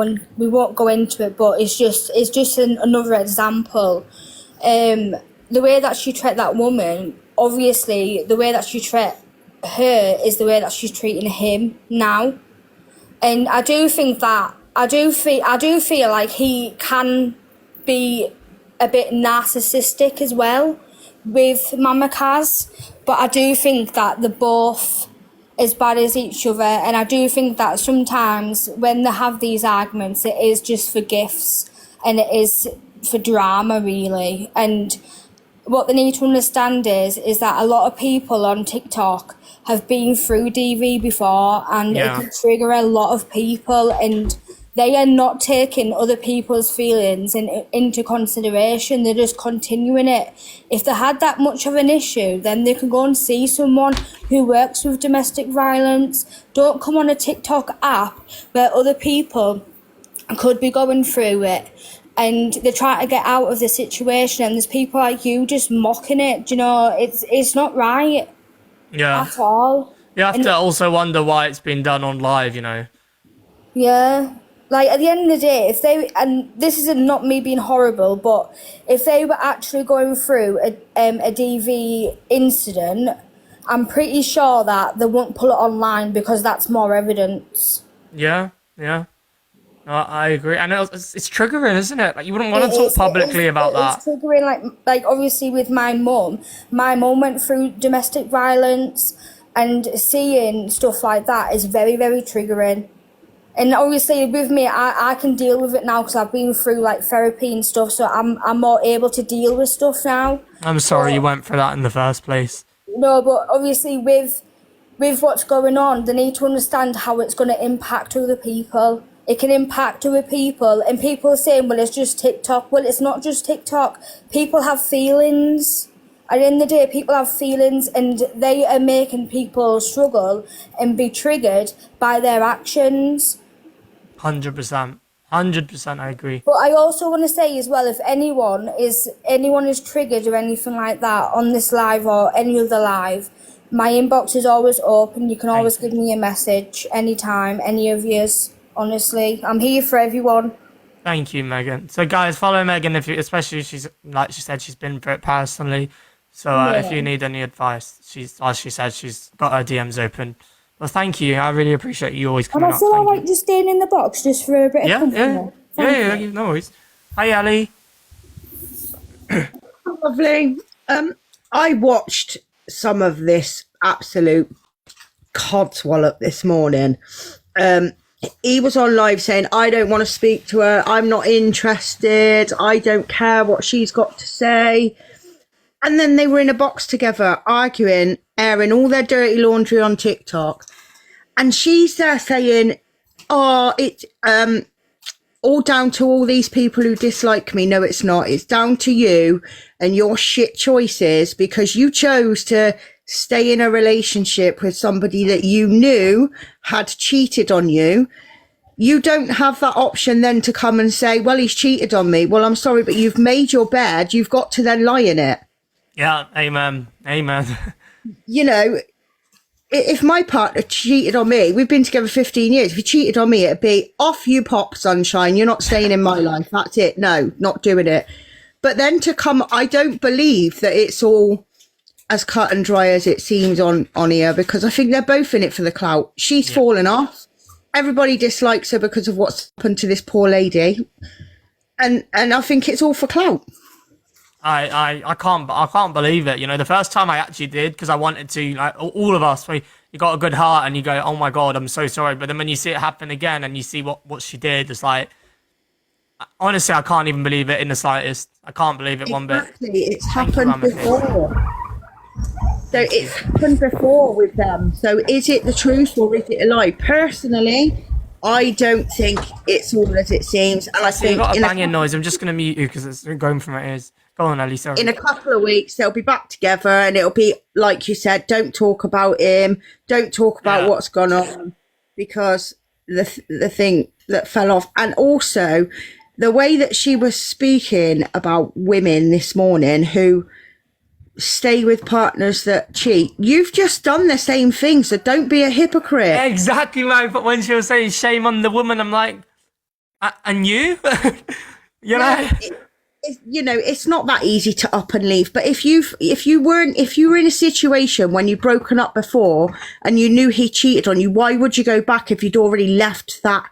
go into it, but it's just another example. The way that she treated that woman, obviously the way that she treated her is the way that she's treating him now, and I do feel like he can be a bit narcissistic as well with Mama Kaz, but I do think that they're both as bad as each other, and I do think that sometimes when they have these arguments, it is just for gifts and it is for drama, really. And what they need to understand is that a lot of people on TikTok have been through DV before, and it can trigger a lot of people, and they are not taking other people's feelings into consideration. They're just continuing it. If they had that much of an issue, then they can go and see someone who works with domestic violence. Don't come on a TikTok app where other people could be going through it and they're trying to get out of the situation, and there's people like you just mocking it. Do you know, it's not right. Yeah. At all. You have to also wonder why it's been done on live, you know. Yeah. Like, at the end of the day, if they, and this is not me being horrible, but if they were actually going through a DV incident, I'm pretty sure that they won't pull it online because that's more evidence. Yeah, yeah. No, I agree. And it's triggering, isn't it? Like, you wouldn't want to talk publicly about that. It's triggering, like obviously with my mum went through domestic violence, and seeing stuff like that is very, very triggering. And obviously with me, I can deal with it now because I've been through like therapy and stuff, so I'm more able to deal with stuff now. I'm sorry you went through that in the first place. No, but obviously with what's going on, they need to understand how it's going to impact other people. It can impact other people, and people are saying, well, it's just TikTok. Well, it's not just TikTok. People have feelings. At the end of the day, people have feelings, and they are making people struggle and be triggered by their actions. 100%. 100% I agree. But I also want to say as well, if anyone is triggered or anything like that on this live or any other live, my inbox is always open. You can always give me a message anytime, any of yous. Honestly, I'm here for everyone. Thank you, Megan. So, guys, follow Megan especially if she's, like she said, she's been through it personally. So, if you need any advice, as she said, she's got her DMs open. Well, thank you. I really appreciate you always coming And up. I feel I like just staying in the box just for a bit of company. Yeah, no worries. Hi, Ali. Lovely. I watched some of this absolute codswallop this morning. He was on live saying, I don't want to speak to her. I'm not interested. I don't care what she's got to say. And then they were in a box together, arguing, airing all their dirty laundry on TikTok. And she's there saying, oh, it's all down to all these people who dislike me. No, it's not. It's down to you and your shit choices because you chose to stay in a relationship with somebody that you knew had cheated on you. You don't have that option then to come and say, well, he's cheated on me. Well, I'm sorry, but you've made your bed. You've got to then lie in it. Yeah, amen. You know, if my partner cheated on me, we've been together 15 years. If he cheated on me, it'd be off you pop, sunshine. You're not staying in my life. That's it. No, not doing it. But then to come, I don't believe that it's all as cut and dry as it seems on here, because I think they're both in it for the clout. She's fallen off. Everybody dislikes her because of what's happened to this poor lady. And I think it's all for clout. I can't believe it. You know, the first time I actually did, because I wanted to, like all of us, you got a good heart and you go, oh my God, I'm so sorry. But then when you see it happen again and you see what she did, it's like, honestly, I can't even believe it in the slightest. I can't believe it one bit. Exactly, it's happened before. So it's happened before with them. So is it the truth or is it a lie? Personally, I don't think it's all as it seems. And I think you've got a banging noise. I'm just going to mute you because it's going from my ears. Go on, Ellie, sorry. In a couple of weeks, they'll be back together and it'll be, like you said, don't talk about him. Don't talk about what's gone on, because the thing that fell off. And also, the way that she was speaking about women this morning who stay with partners that cheat, you've just done the same thing, so don't be a hypocrite. Yeah, exactly, man. But when she was saying shame on the woman, I'm like, and you? You know? You know, it's not that easy to up and leave. But if you were in a situation when you've broken up before and you knew he cheated on you, why would you go back if you'd already left that?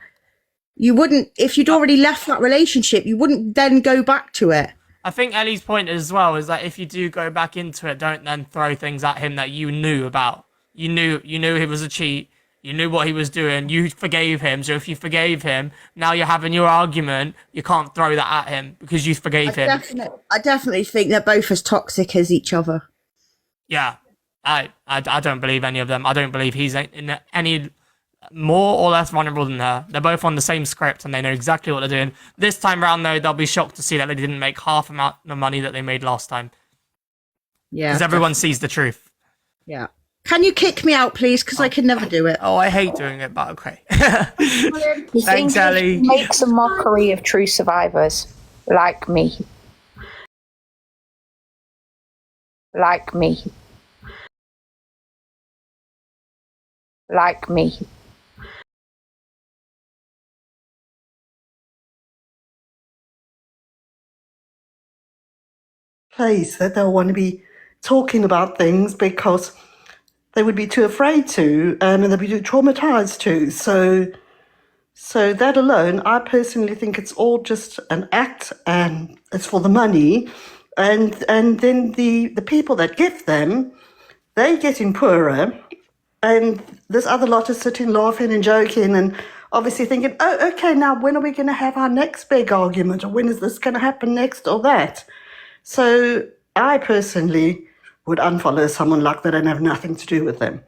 You wouldn't, if you'd already left that relationship, you wouldn't then go back to it. I think Ellie's point as well is that if you do go back into it, don't then throw things at him that you knew about. You knew he was a cheat. You knew what he was doing. You forgave him. So if you forgave him, now you're having your argument. You can't throw that at him because you forgave him. I definitely think they're both as toxic as each other. Yeah, I don't believe any of them. I don't believe he's in any more or less vulnerable than her. They're both on the same script and they know exactly what they're doing. This time around, though, they'll be shocked to see that they didn't make half amount of money that they made last time. Yeah, because everyone sees the truth. Yeah. Can you kick me out, please? Because I can never do it. Oh, I hate doing it, but okay. Thanks, Ellie. Makes a mockery of true survivors like me. Like me. Like me. Place that they'll want to be talking about things because they would be too afraid to, and they'd be too traumatized to. So that alone, I personally think it's all just an act, and it's for the money, and then the people that give them, they getting poorer, and this other lot is sitting laughing and joking and obviously thinking, oh, okay, now when are we going to have our next big argument, or when is this going to happen next, or that? So I personally would unfollow someone like that and have nothing to do with them.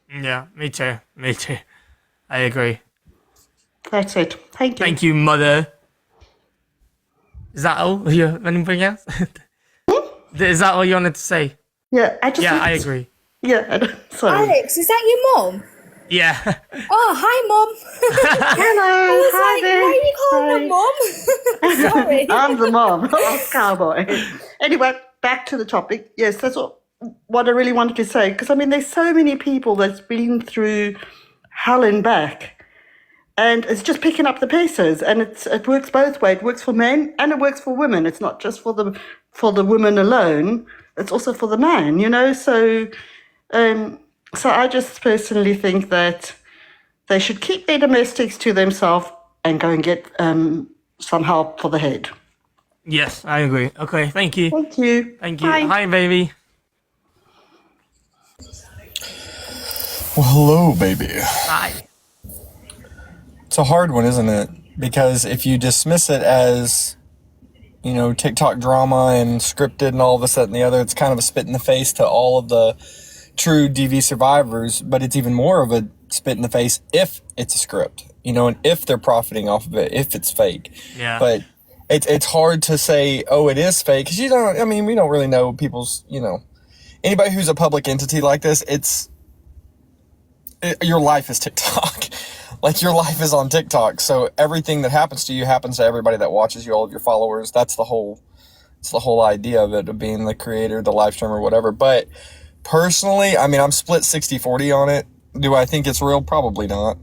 Yeah, me too. Me too. I agree. That's it. Thank you. Thank you, mother. Is that all? Anything else? Is that all you wanted to say? Yeah, I agree. Yeah, sorry. Alex, is that your mum? Yeah. Oh, hi, mum. Hello. I was Hi like, there. why are you calling her mum? Sorry. I'm the mom of Cowboy. Anyway, back to the topic. Yes, that's what I really wanted to say. Because, I mean, there's so many people that's been through hell and back. And it's just picking up the pieces. And it works both ways. It works for men and it works for women. It's not just for the women alone. It's also for the man, you know. So I just personally think that they should keep their domestics to themselves and go and get some help for the head. Yes, I agree. Okay, thank you. Thank you. Thank you. Bye. Hi, baby. Well, hello, baby. Hi. It's a hard one, isn't it? Because if you dismiss it as, you know, TikTok drama and scripted and all this, that, and the other, it's kind of a spit in the face to all of the true DV survivors, but it's even more of a spit in the face if it's a script, you know, and if they're profiting off of it, if it's fake. Yeah. But it's hard to say, oh, it is fake, because we don't really know people's, you know, anybody who's a public entity like this, your life is TikTok. Like, your life is on TikTok, so everything that happens to you happens to everybody that watches you, all of your followers. That's the whole idea of it, of being the creator, the live streamer, whatever. But personally, I mean, I'm split 60-40 on it. Do I think it's real? Probably not.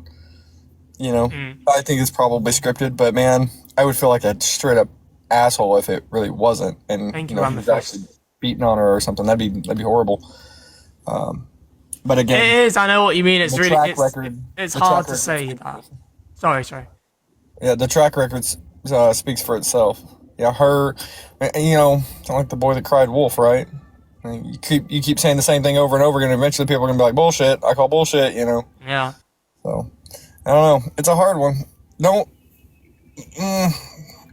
You know, I think it's probably scripted, but man, I would feel like a straight up asshole if it really wasn't. And Thank you you, know, he was actually beating on her or something. That'd be horrible. But again, It is. I know what you mean. It's the really. track It's, record- it's the hard track to say that. Sorry. yeah, the track record speaks for itself. Yeah, her, you know, like the boy that cried wolf, right? I mean, you keep saying the same thing over and over again. And eventually, people are gonna be like, "Bullshit! I call bullshit." You know. Yeah. So, I don't know. It's a hard one. Don't get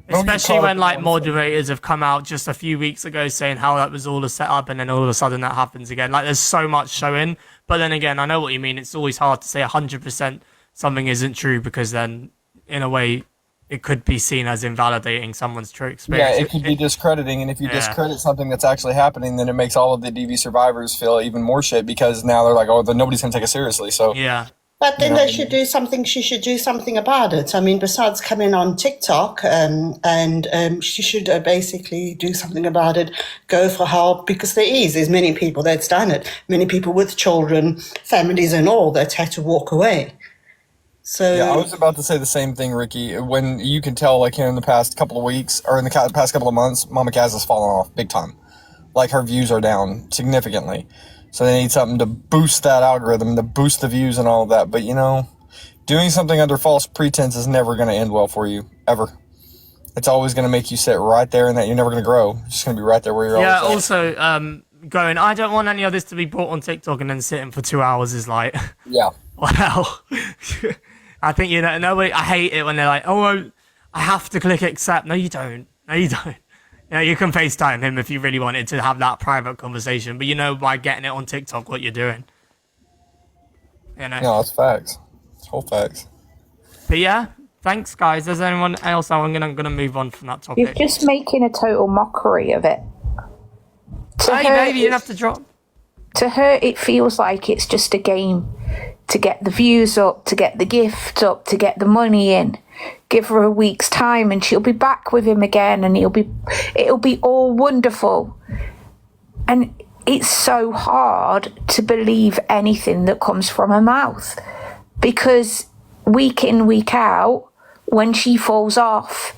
Especially caught when up like in moderators have come out just a few weeks ago saying how that was all a setup, and then all of a sudden that happens again. Like, there's so much showing. But then again, I know what you mean. It's always hard to say 100% something isn't true, because then, in a way, it could be seen as invalidating someone's true experience. Yeah, it could be discrediting, and if you discredit something that's actually happening, then it makes all of the DV survivors feel even more shit, because now they're like, oh, then nobody's gonna take it seriously. So Yeah. But then she should do something about it. I mean, besides coming on TikTok, and she should basically do something about it, go for help, because there's many people that's done it. Many people with children, families and all, that had to walk away. So yeah, I was about to say the same thing, Ricky. When you can tell, like, in the past couple of weeks, or in the past couple of months, Mama Kaz has fallen off big time. Like, her views are down significantly. So they need something to boost that algorithm, to boost the views and all of that. But, you know, doing something under false pretense is never going to end well for you, ever. It's always going to make you sit right there, and that you're never going to grow. You're just going to be right there where you're always at. Also, going, I don't want any of this to be brought on TikTok, and then sitting for 2 hours is like, Yeah. wow. I think, you know, nobody, I hate it when they're like, oh, I have to click accept. No, you don't. You know, you can FaceTime him if you really wanted to have that private conversation, but you know, by getting it on TikTok, what you're doing. You know? No, it's facts. It's whole facts. But yeah, thanks, guys. There's anyone else? I'm gonna move on from that topic. You're just making a total mockery of it. Hey, baby, you didn't have to drop. To her, it feels like it's just a game to get the views up, to get the gift up, to get the money in. Give her a week's time and she'll be back with him again, and it'll be all wonderful. And it's so hard to believe anything that comes from her mouth, because week in, week out, when she falls off,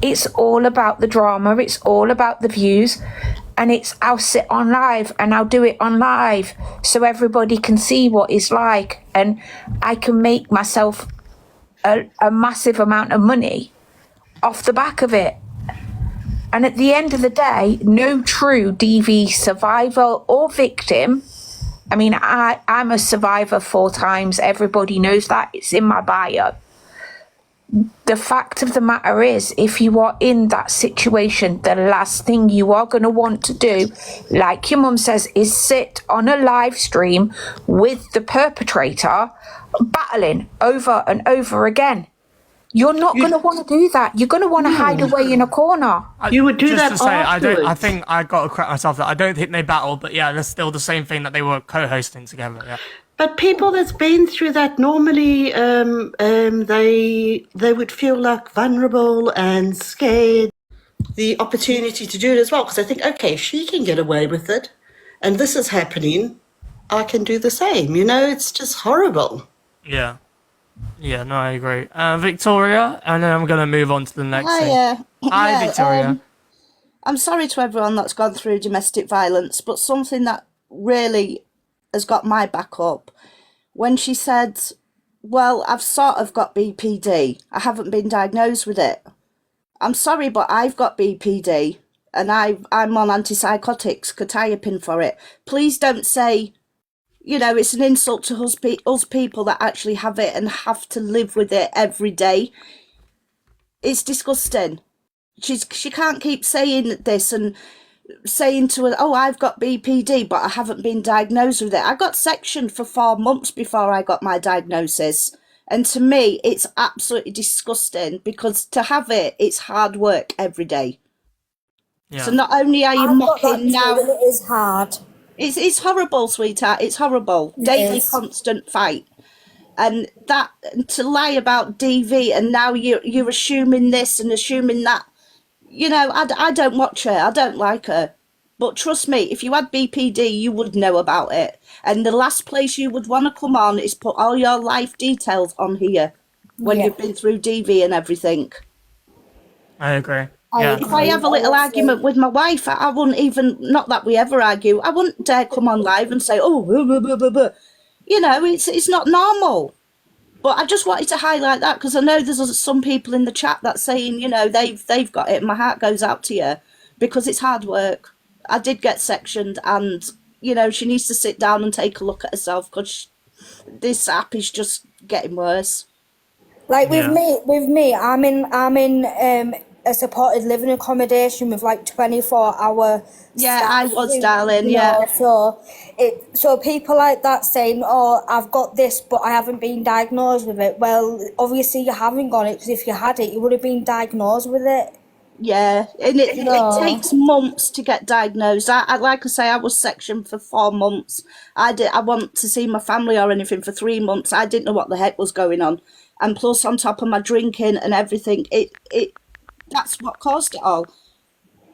it's all about the drama, it's all about the views, and it's, I'll sit on live and I'll do it on live so everybody can see what it's like, and I can make myself a massive amount of money off the back of it. And at the end of the day, no true DV survivor or victim, I mean, I'm a survivor 4 times, everybody knows that, it's in my bio. The fact of the matter is, if you are in that situation, the last thing you are going to want to do, like your mum says, is sit on a live stream with the perpetrator battling over and over again. You're not going to want to do that. You're going to want to hide away in a corner. You would do Just that to say, afterwards. I think I got to correct myself that I don't think they battled, but yeah, that's still the same thing that they were co-hosting together. Yeah. But people that's been through that normally, they would feel like vulnerable and scared. The opportunity to do it as well, because I think, okay, she can get away with it, and this is happening, I can do the same. You know, it's just horrible. Yeah. Yeah, no, I agree. Victoria, and then I'm going to move on to the next thing. Hiya. Hi, Yeah, Victoria. I'm sorry to everyone that's gone through domestic violence, but something that really has got my back up when she said, well, I've sort of got BPD. I haven't been diagnosed with it. I'm sorry, but I've got BPD and I'm on antipsychotics, quetiapine for it. Please don't say, you know, it's an insult to us people that actually have it and have to live with it every day. It's disgusting. She can't keep saying this and saying to her, oh, I've got BPD, but I haven't been diagnosed with it. I got sectioned for 4 months before I got my diagnosis. And to me, it's absolutely disgusting because to have it, it's hard work every day. Yeah. So not only are you I've got that mocking too, now, and it is hard. it's horrible, sweetheart. It's horrible. Daily, is. constant fight. And that, to lie about DV and now you're assuming this and assuming that. You know, I don't watch her. I don't like her. But trust me, if you had BPD, you would know about it. And the last place you would want to come on is put all your life details on here when Yeah. you've been through DV and everything. I agree. I Yeah. agree. If I have a little argument with my wife, I wouldn't even, not that we ever argue, I wouldn't dare come on live and say, oh, blah, blah, blah, blah, blah. You know, it's not normal. But I just wanted to highlight that because I know there's some people in the chat that's saying, you know, they've got it. My heart goes out to you because it's hard work. I did get sectioned, and you know she needs to sit down and take a look at herself because this app is just getting worse. Like Yeah. with me, I'm in a supported living accommodation with like 24-hour. Yeah, I was, who, darling. you Yeah. know, so people like that saying, "Oh, I've got this, but I haven't been diagnosed with it." Well, obviously you haven't got it because if you had it, you would have been diagnosed with it. Yeah, and it No. takes months to get diagnosed. I like I say, I was sectioned for 4 months. I want to see my family or anything for 3 months. I didn't know what the heck was going on, and plus on top of my drinking and everything, that's what caused it all.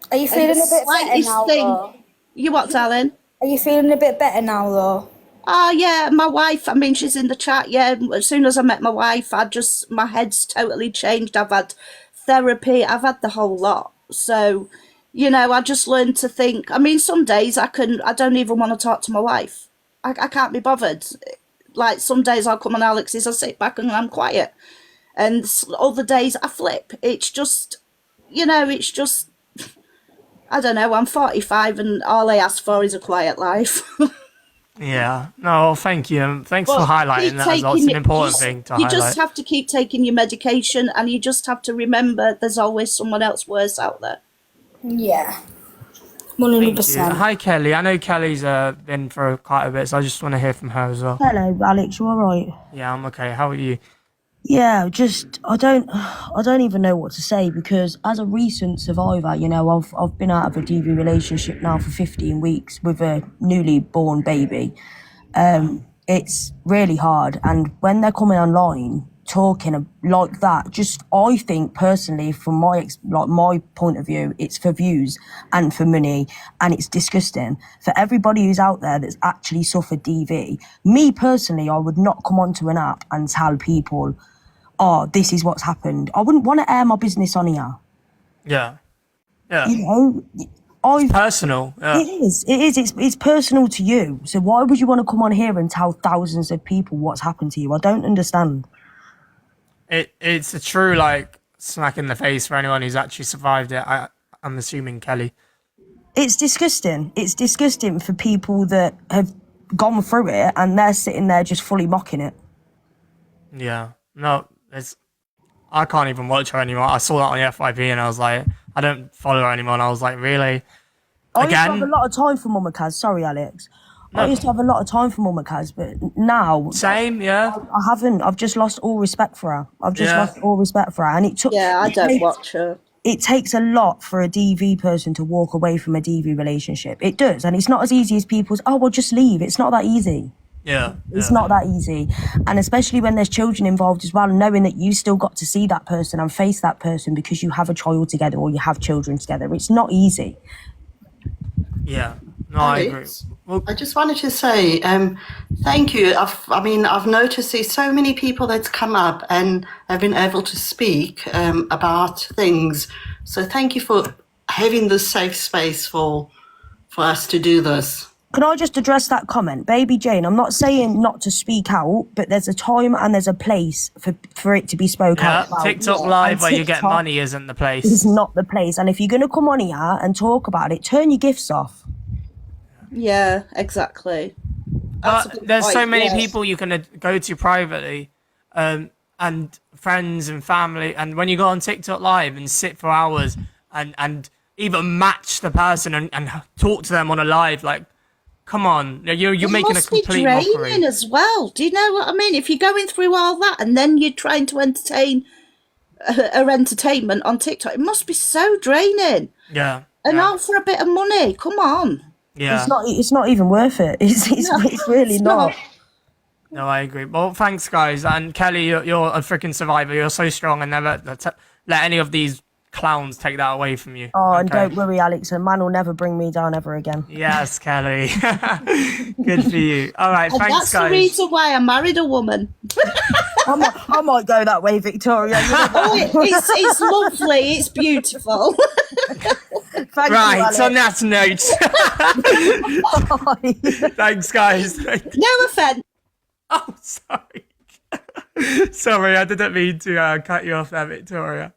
Are you And feeling the a bit better slightest now, thing. though? You what, darling? Are you feeling a bit better now, though? Oh yeah, my wife. I mean, she's in the chat. Yeah, as soon as I met my wife, my head's totally changed. I've had therapy. I've had the whole lot. So, you know, I just learned to think. I mean, some days I don't even want to talk to my wife. I can't be bothered. Like some days I'll come on Alex's, I sit back and I'm quiet, and other days I flip. It's just, you know, it's just. I don't know. I'm 45, and all I ask for is a quiet life. Yeah. No, thank you. Thanks for But highlighting keep that as well. It's taking an important thing to you highlight. just have to keep taking your medication, and you just have to remember there's always someone else worse out there. Yeah. Thank you. 100%. Hi, Kelly. I know Kelly's been for quite a bit, so I just want to hear from her as well. Hello, Alex. You all right? Yeah, I'm okay. How are you? Yeah, I don't even know what to say because as a recent survivor, you know, I've been out of a DV relationship now for 15 weeks with a newly born baby. It's really hard, and when they're coming online talking like that, just I think personally, from my point of view, it's for views and for money, and it's disgusting for everybody who's out there that's actually suffered DV. Me personally, I would not come onto an app and tell people, oh, this is what's happened. I wouldn't want to air my business on here. Yeah. Yeah. You know, It's personal. Yeah. It is. It's personal to you. So why would you want to come on here and tell thousands of people what's happened to you? I don't understand. It's a true like smack in the face for anyone who's actually survived it. I'm assuming Kelly. It's disgusting. It's disgusting for people that have gone through it and they're sitting there just fully mocking it. Yeah. No, I can't even watch her anymore. I saw that on the FYP and I was like, I don't follow her anymore. And I was like, really? I used to have a Again? lot of time for Mama Kaz. Sorry, Alex. I used to have a lot of time for Mama Kaz, but now Same, yeah. I haven't. I've just lost all respect for her. I've just Yeah. lost all respect for her, and it took. Yeah, I it don't takes- watch her. It takes a lot for a DV person to walk away from a DV relationship. It does, and it's not as easy as people's. Oh, well, just leave. It's not that easy. Yeah. It's not that easy, and especially when there's children involved as well, knowing that you still got to see that person and face that person because you have a child together or you have children together. It's not easy. Yeah. No, I agree. Alex, Well, I just wanted to say thank you. I've noticed there's so many people that's come up and have been able to speak about things. So thank you for having this safe space for us to do this. Can I just address that comment? Baby Jane, I'm not saying not to speak out, but there's a time and there's a place for it to be spoken yeah, out about. TikTok Live And where you get TikTok money isn't the place. is not the place. And if you're going to come on here and talk about it, turn your gifts off. Yeah, exactly. That's a But good there's so point, many yes. people you can go to privately, and friends and family. And when you go on TikTok Live and sit for hours and even match the person and talk to them on a live, like, come on, you're It making a must be complete draining mockery. as well. Do you know what I mean? If you're going through all that and then you're trying to entertain her entertainment on TikTok, it must be so draining. Yeah. And yeah. all for a bit of money. Come on. Yeah. It's not even worth it. It's really it's not. No, I agree. Well, thanks, guys. And Kelly, you're a freaking survivor. You're so strong, and never let any of these clowns take that away from you. Oh, and okay? don't worry, Alex. A man will never bring me down ever again. Yes, Kelly. Good for you. All right, And thanks, that's the guys. reason why I married a woman. I might go that way, Victoria. You know Oh, it's lovely. It's beautiful. Thank Right, you, Alex. on that note. Bye. Thanks, guys. No offence. Oh, sorry. Sorry, I didn't mean to cut you off there, Victoria.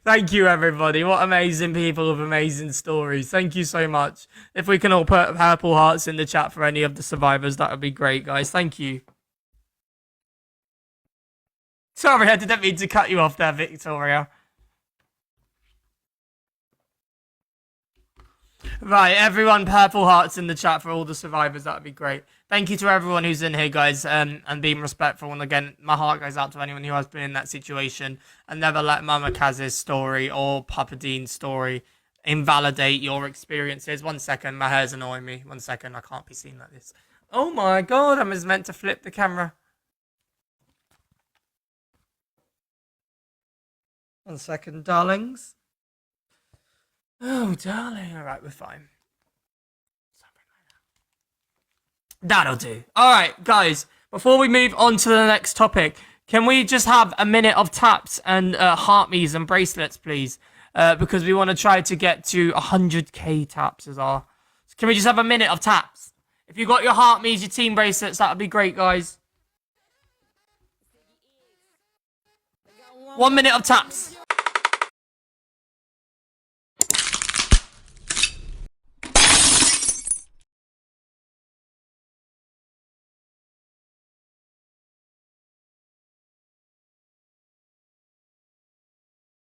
Thank you, everybody. What amazing people with amazing stories. Thank you so much. If we can all put purple hearts in the chat for any of the survivors, that would be great, guys. Thank you. Sorry, I didn't mean to cut you off there, Victoria. Right, everyone, purple hearts in the chat for all the survivors. That would be great. Thank you to everyone who's in here, guys, and being respectful. And again, my heart goes out to anyone who has been in that situation. And never let Mama Kaz's story or Papa Dean's story invalidate your experiences. 1 second, my hair's annoying me. 1 second, I can't be seen like this. Oh my god, I was meant to flip the camera. 1 second, darlings. Oh, darling. All right, we're fine. That'll do. All right, guys. Before we move on to the next topic, can we just have a minute of taps and heart me's and bracelets, please? Because we want to try to get to 100k taps as our. So can we just have a minute of taps? If you got your heart me's, your team bracelets, that would be great, guys. 1 minute of taps.